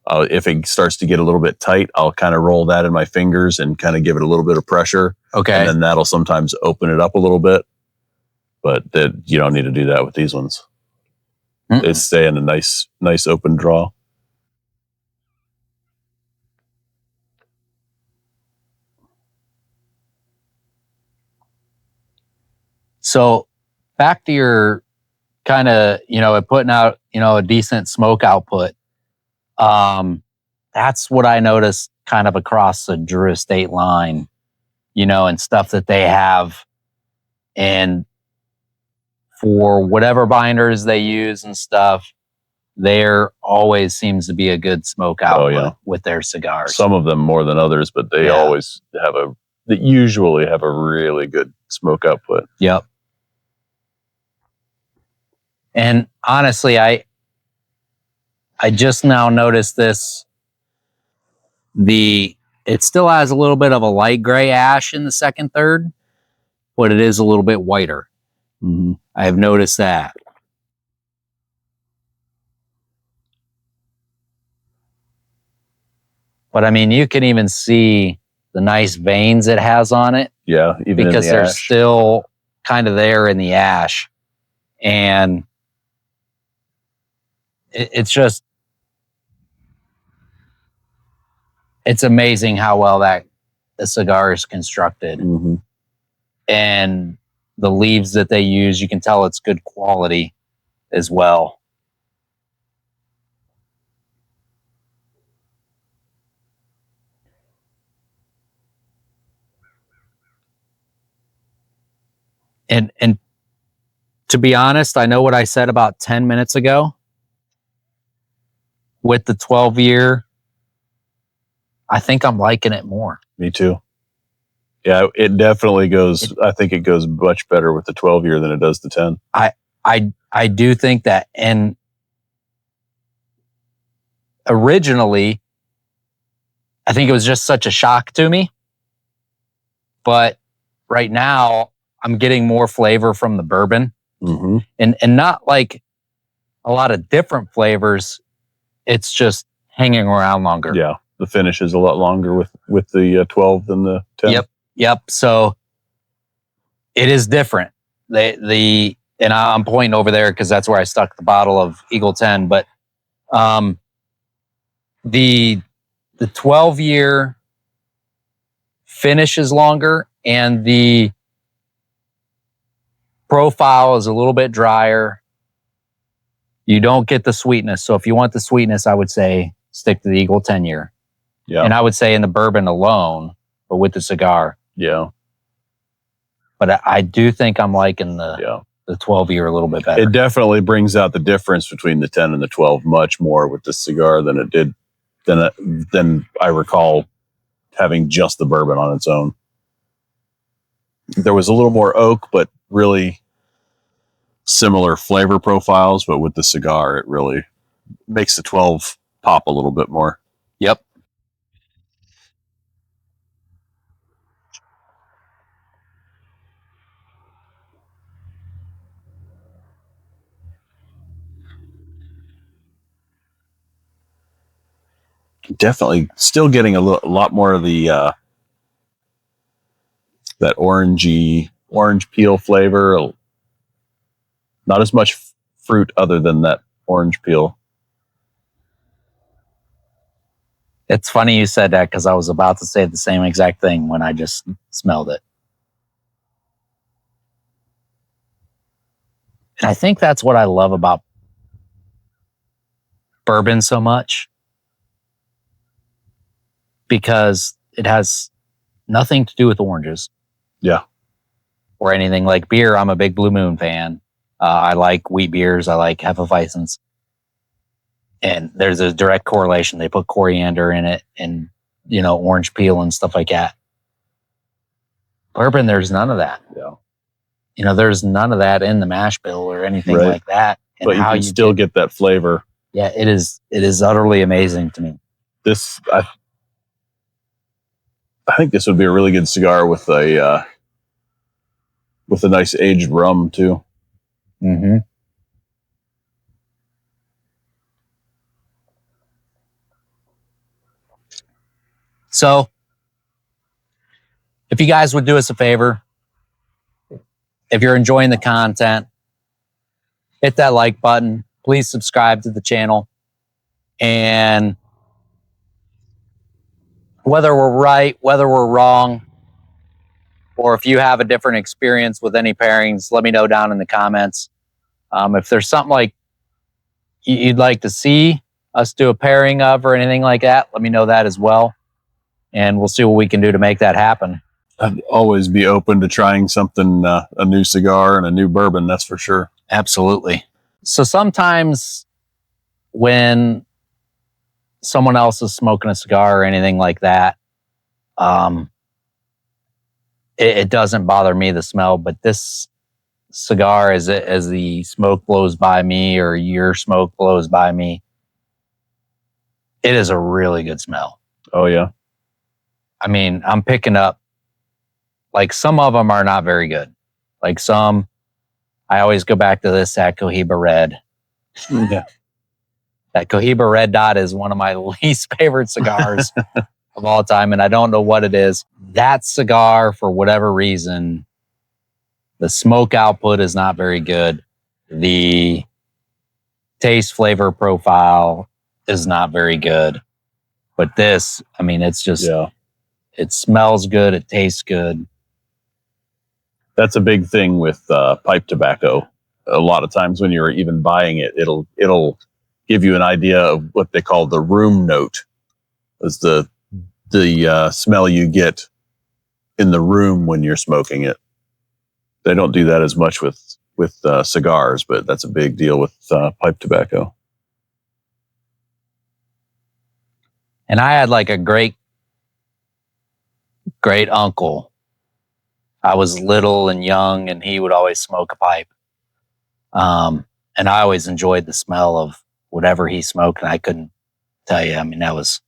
If it starts to get a little bit tight, I'll kind of roll that in my fingers and kind of give it a little bit of pressure. Okay. And then that'll sometimes open it up a little bit. But you don't need to do that with these ones. They stay in a nice open draw. So back to your kind of, putting out, a decent smoke output. That's what I noticed kind of across the Drew Estate line, and stuff that they have. And for whatever binders they use and stuff, there always seems to be a good smoke output with their cigars. Some of them more than others, but they they usually have a really good smoke output. Yep. And honestly, I just now noticed this. It still has a little bit of a light gray ash in the second third, but it is a little bit whiter. Mm-hmm. I have noticed that. But I mean, you can even see the nice veins it has on it. Yeah, even because in the they're ash. Still kind of there in the ash. And it's amazing how well the cigar is constructed. Mm-hmm. And the leaves that they use, you can tell it's good quality as well. And to be honest, I know what I said about 10 minutes ago. With the 12-year, I think I'm liking it more. Me too. Yeah, it definitely goes. I think it goes much better with the 12-year than it does the 10. I do think that. And originally, I think it was just such a shock to me. But right now, I'm getting more flavor from the bourbon. Mm-hmm. And not like a lot of different flavors. It's just hanging around longer. Yeah, the finish is a lot longer with the 12 than the 10. Yep. So it is different. And I'm pointing over there because that's where I stuck the bottle of Eagle 10. But the 12-year finish is longer, and the profile is a little bit drier. You don't get the sweetness. So if you want the sweetness, I would say stick to the Eagle 10-year. Yeah. And I would say in the bourbon alone, but with the cigar. Yeah. But I do think I'm liking the 12 year a little bit better. It definitely brings out the difference between the 10 and the 12 much more with the cigar than it did than I recall having just the bourbon on its own. There was a little more oak, but really similar flavor profiles. But with the cigar, it really makes the 12 pop a little bit more. Yep. Definitely still getting a lot more of the that orange peel flavor. Not as much fruit other than that orange peel. It's funny you said that because I was about to say the same exact thing when I just smelled it. And I think that's what I love about bourbon so much, because it has nothing to do with oranges. Yeah. Or anything like beer. I'm a big Blue Moon fan. I like wheat beers. I like Hefeweizens. And there's a direct correlation. They put coriander in it and, orange peel and stuff like that. Bourbon, there's none of that. Yeah. There's none of that in the mash bill or anything like that. And but you can still get that flavor. Yeah, it is utterly amazing to me. I think this would be a really good cigar with a nice aged rum too. Mm-hmm. So, if you guys would do us a favor, if you're enjoying the content, hit that like button. Please subscribe to the channel. And whether we're right, whether we're wrong, or if you have a different experience with any pairings, let me know down in the comments. If there's something like you'd like to see us do a pairing of or anything like that, let me know that as well. And we'll see what we can do to make that happen. I'd always be open to trying something, a new cigar and a new bourbon, that's for sure. Absolutely. So sometimes when someone else is smoking a cigar or anything like that, it doesn't bother me, the smell, but this cigar, as the smoke blows by me or your smoke blows by me, it is a really good smell. Oh, yeah. I mean, I'm picking up, like, some of them are not very good. Like some, I always go back to that Cohiba Red. Yeah. That Cohiba Red Dot is one of my least favorite cigars of all time, and I don't know what it is. That cigar, for whatever reason, the smoke output is not very good. The taste flavor profile is not very good. But this, I mean, it's just, it smells good. It tastes good. That's a big thing with pipe tobacco. A lot of times when you're even buying it, it'll give you an idea of what they call the room note. Is the smell you get in the room when you're smoking it. They don't do that as much with cigars, but that's a big deal with pipe tobacco. And I had like a great uncle. I was little and young, and he would always smoke a pipe. And I always enjoyed the smell of whatever he smoked, and I couldn't tell you. I mean, that was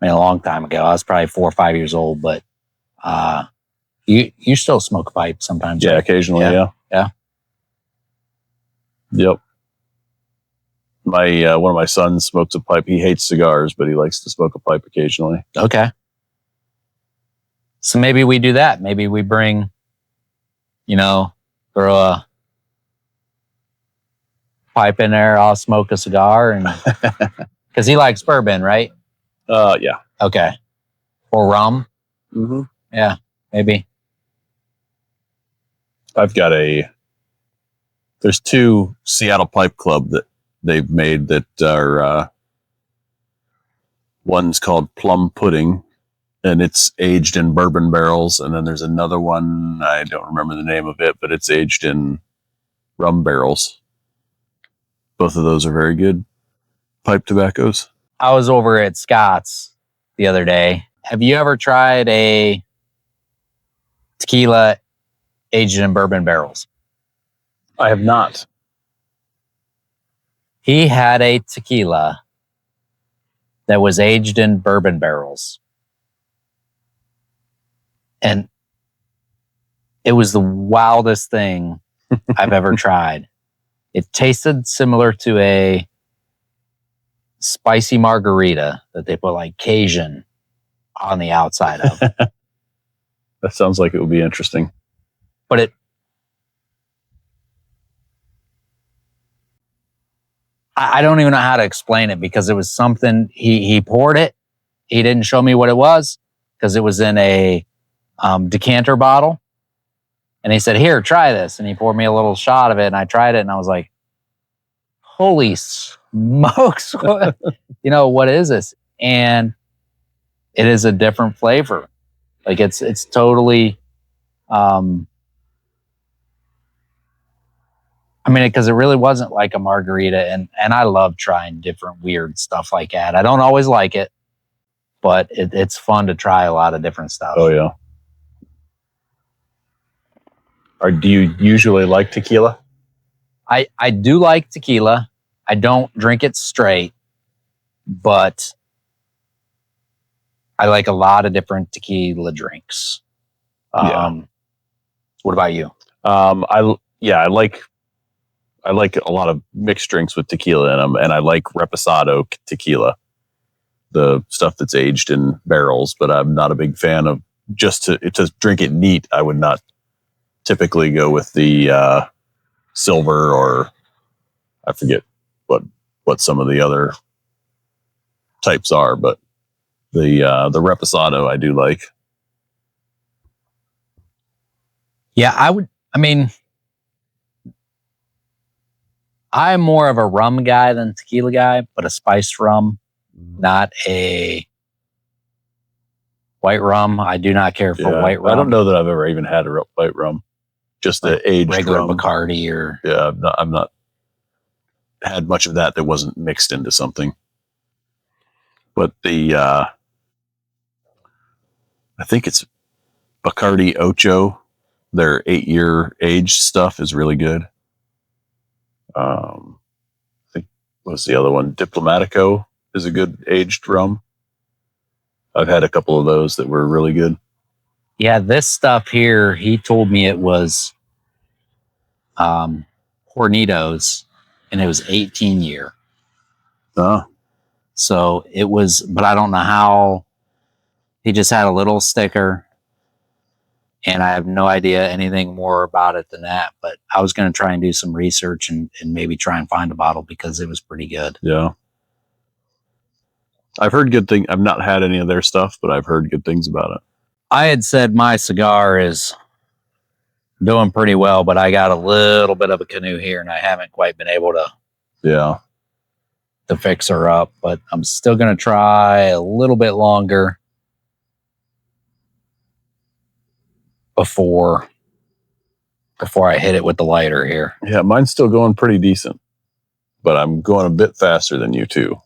a long time ago. I was probably 4 or 5 years old, but you still smoke a pipe sometimes. Yeah, right? occasionally, yeah. Yep. One of my sons smokes a pipe. He hates cigars, but he likes to smoke a pipe occasionally. Okay. So maybe we do that. Maybe we bring, throw a pipe in there. I'll smoke a cigar, and because he likes bourbon, right? Yeah. Okay. Or rum. Mm-hmm. Yeah, maybe. I've got there's 2 Seattle Pipe Club that they've made that are One's called Plum Pudding, and it's aged in bourbon barrels. And then there's another one, I don't remember the name of it, but it's aged in rum barrels. Both of those are very good pipe tobaccos. I was over at Scott's the other day. Have you ever tried a tequila aged in bourbon barrels? I have not. He had a tequila that was aged in bourbon barrels. And it was the wildest thing I've ever tried. It tasted similar to a spicy margarita that they put like Cajun on the outside of. That sounds like it would be interesting. But I don't even know how to explain it because it was something he poured it. He didn't show me what it was because it was in a decanter bottle. And he said, "Here, try this." And he poured me a little shot of it and I tried it and I was like, holy smokes. What is this? And it is a different flavor. Like it's totally, because it really wasn't like a margarita, and I love trying different weird stuff like that. I don't always like it, but it's fun to try a lot of different stuff. Oh, yeah. Do you usually like tequila? I do like tequila. I don't drink it straight, but I like a lot of different tequila drinks. Yeah. What about you? I like a lot of mixed drinks with tequila in them, and I like reposado tequila, the stuff that's aged in barrels. But I'm not a big fan of just to drink it neat. I would not typically go with the silver, or I forget what some of the other types are, but the reposado I do like. Yeah, I'm more of a rum guy than tequila guy, but a spiced rum, not a white rum. I do not care for white rum. I don't know that I've ever even had a white rum, just like the aged regular rum. Bacardi or Yeah, I've not had much of that wasn't mixed into something. But the I think it's Bacardi Ocho. Their 8-year aged stuff is really good. I think what's the other one? Diplomatico is a good aged rum. I've had a couple of those that were really good. Yeah, this stuff here, he told me it was Hornitos, and it was 18-year. Oh. So it was, but I don't know how. He just had a little sticker, and I have no idea anything more about it than that. But I was going to try and do some research and maybe try and find a bottle because it was pretty good. Yeah. I've heard good things. I've not had any of their stuff, but I've heard good things about it. I had said my cigar is doing pretty well, but I got a little bit of a canoe here, and I haven't quite been able to fix her up. But I'm still going to try a little bit longer before I hit it with the lighter here. Yeah, mine's still going pretty decent, but I'm going a bit faster than you too.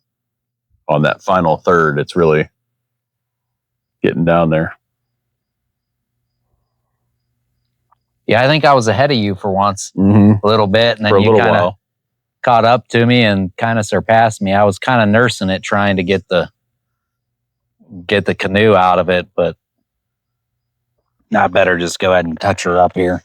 On that final third, it's really getting down there. Yeah, I think I was ahead of you for once, a little bit, and then for a you little kind of while caught up to me and kind of surpassed me. I was kind of nursing it, trying to get the canoe out of it, but I better just go ahead and touch her up here.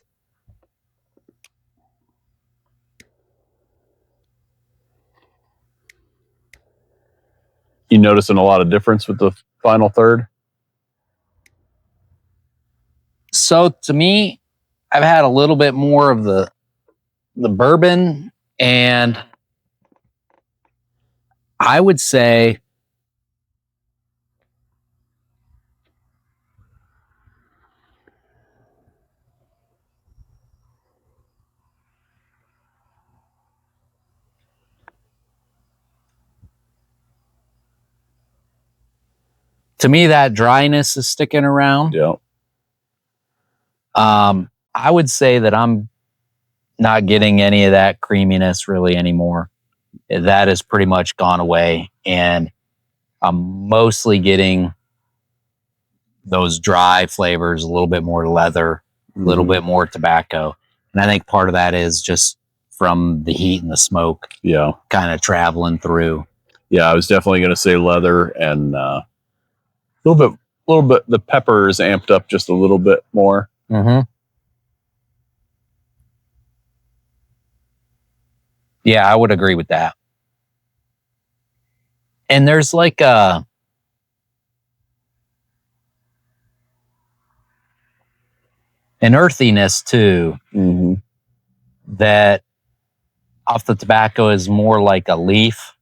You noticing a lot of difference with the final third? So to me, I've had a little bit more of the bourbon, and I would say To me, that dryness is sticking around. Yeah. I would say that I'm not getting any of that creaminess really anymore. That has pretty much gone away, and I'm mostly getting those dry flavors, a little bit more leather, a little bit more tobacco. And I think part of that is just from the heat and the smoke kind of traveling through. Yeah, I was definitely going to say leather, and a little bit, the pepper is amped up just a little bit more. Mm-hmm. Yeah, I would agree with that. And there's like an earthiness too, that off the tobacco is more like a leaf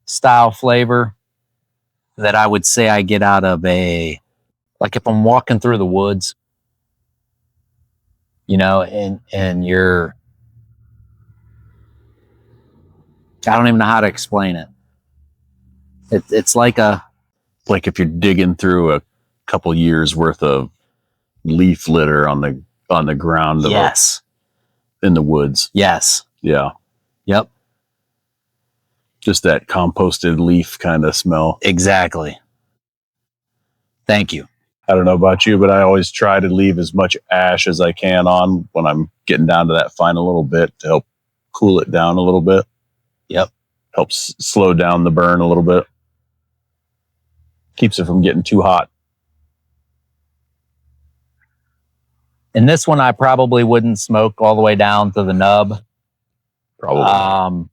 style flavor that I would say I get out of like if I'm walking through the woods, you know, and you're, I don't even know how to explain it. It's like if you're digging through a couple years worth of leaf litter on the ground. Yes. In the woods. Yes. Yeah. Yep. Just that composted leaf kind of smell. Exactly. Thank you. I don't know about you, but I always try to leave as much ash as I can on when I'm getting down to that final little bit to help cool it down a little bit. Yep. Helps slow down the burn a little bit. Keeps it from getting too hot. And this one I probably wouldn't smoke all the way down to the nub. Probably.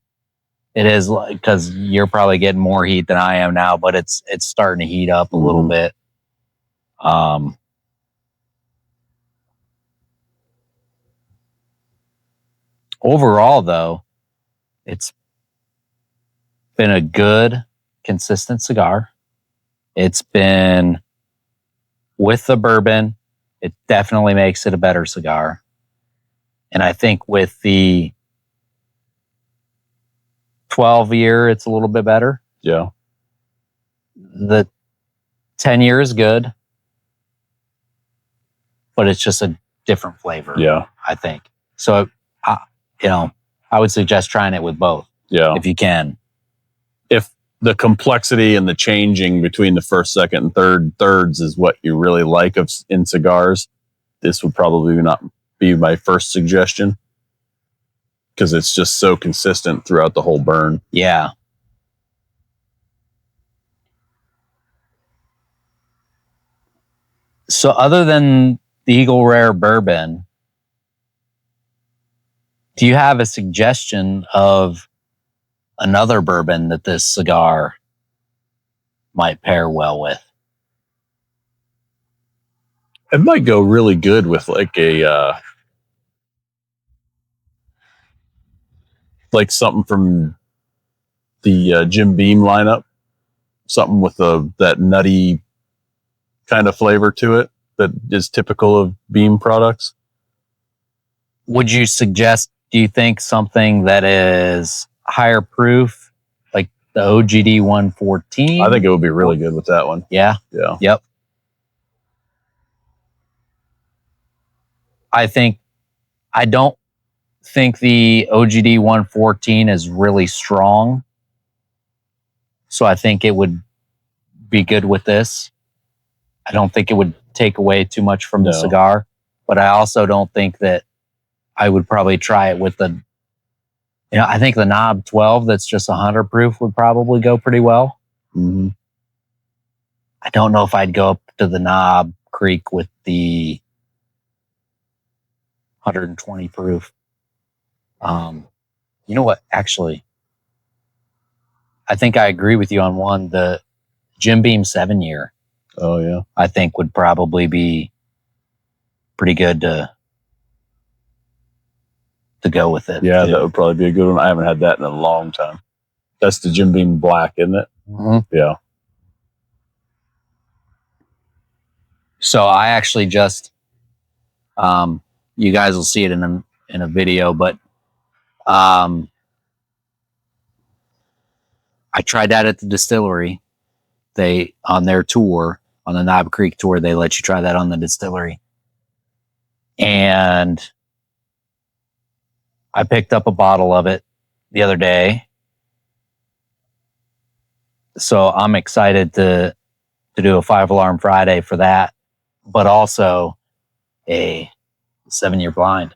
It is like, because you're probably getting more heat than I am now, but it's starting to heat up a little bit. Overall, though, it's been a good, consistent cigar. It's been with the bourbon. It definitely makes it a better cigar. And I think with the 12-year, it's a little bit better. Yeah. The 10-year is good, but it's just a different flavor. Yeah. I think. So, I would suggest trying it with both. Yeah. If you can. If the complexity and the changing between the first, second, and thirds is what you really like in cigars, this would probably not be my first suggestion, because it's just so consistent throughout the whole burn. Yeah. So other than the Eagle Rare bourbon, do you have a suggestion of another bourbon that this cigar might pair well with? It might go really good with like like something from the Jim Beam lineup, something with that nutty kind of flavor to it that is typical of Beam products. Would you suggest, do you think something that is higher proof, like the OGD 114? I think it would be really good with that one. Yeah. Yeah. Yep. I don't think the OGD 114 is really strong. So I think it would be good with this. I don't think it would take away too much from the cigar, but I also don't think that I would probably try it with I think the Knob 12 that's just 100 proof would probably go pretty well. Mm-hmm. I don't know if I'd go up to the Knob Creek with the 120 proof. You know what? Actually, I think I agree with you on one. The Jim Beam 7-year. Oh yeah. I think would probably be pretty good to go with it. Yeah, that would probably be a good one. I haven't had that in a long time. That's the Jim Beam Black, isn't it? Mm-hmm. Yeah. So I actually just, you guys will see it in a video, but I tried that at the distillery, they on their tour, on the Knob Creek tour, they let you try that on the distillery. And I picked up a bottle of it the other day. So I'm excited to do a 5-alarm Friday for that, but also a 7-year blind.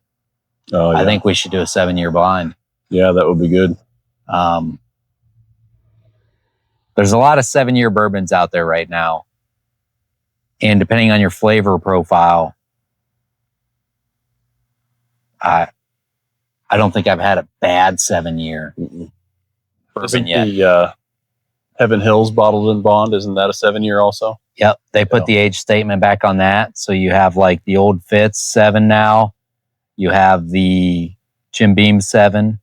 Oh, yeah. I think we should do a 7-year blind. Yeah, that would be good. There's a lot of 7-year bourbons out there right now. And depending on your flavor profile, I don't think I've had a bad 7-year bourbon yet. The Heaven Hills bottled in bond, isn't that a 7-year also? Yep, they put the age statement back on that. So you have like the Old Fitz 7 now. You have the Jim Beam 7.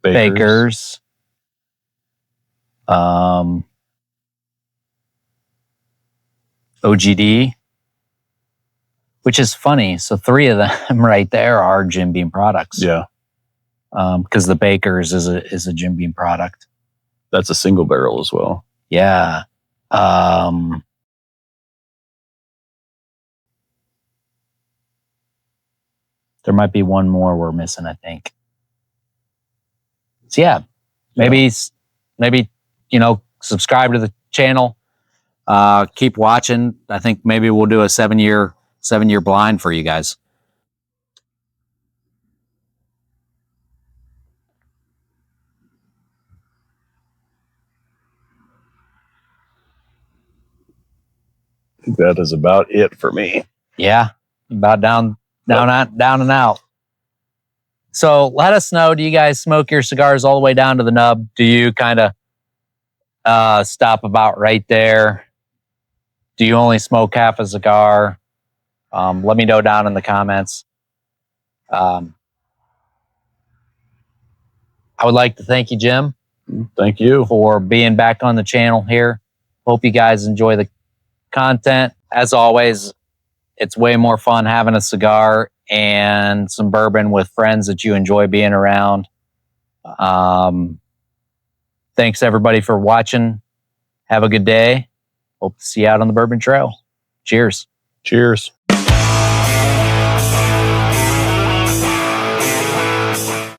Bakers. OGD, which is funny. So 3 of them right there are Jim Beam products. Yeah. Because the Bakers is a Jim Beam product. That's a single barrel as well. Yeah. There might be one more we're missing, I think. So yeah, maybe, subscribe to the channel. Keep watching. I think maybe we'll do a 7-year blind for you guys. That is about it for me. Yeah, about down and out. So let us know. Do you guys smoke your cigars all the way down to the nub? Do you kind of stop about right there? Do you only smoke half a cigar? Let me know down in the comments. I would like to thank you, Jim. Thank you for being back on the channel here. Hope you guys enjoy the content. As always, it's way more fun having a cigar and some bourbon with friends that you enjoy being around. Thanks everybody for watching. Have a good day. Hope to see you out on the Bourbon Trail. Cheers. Cheers.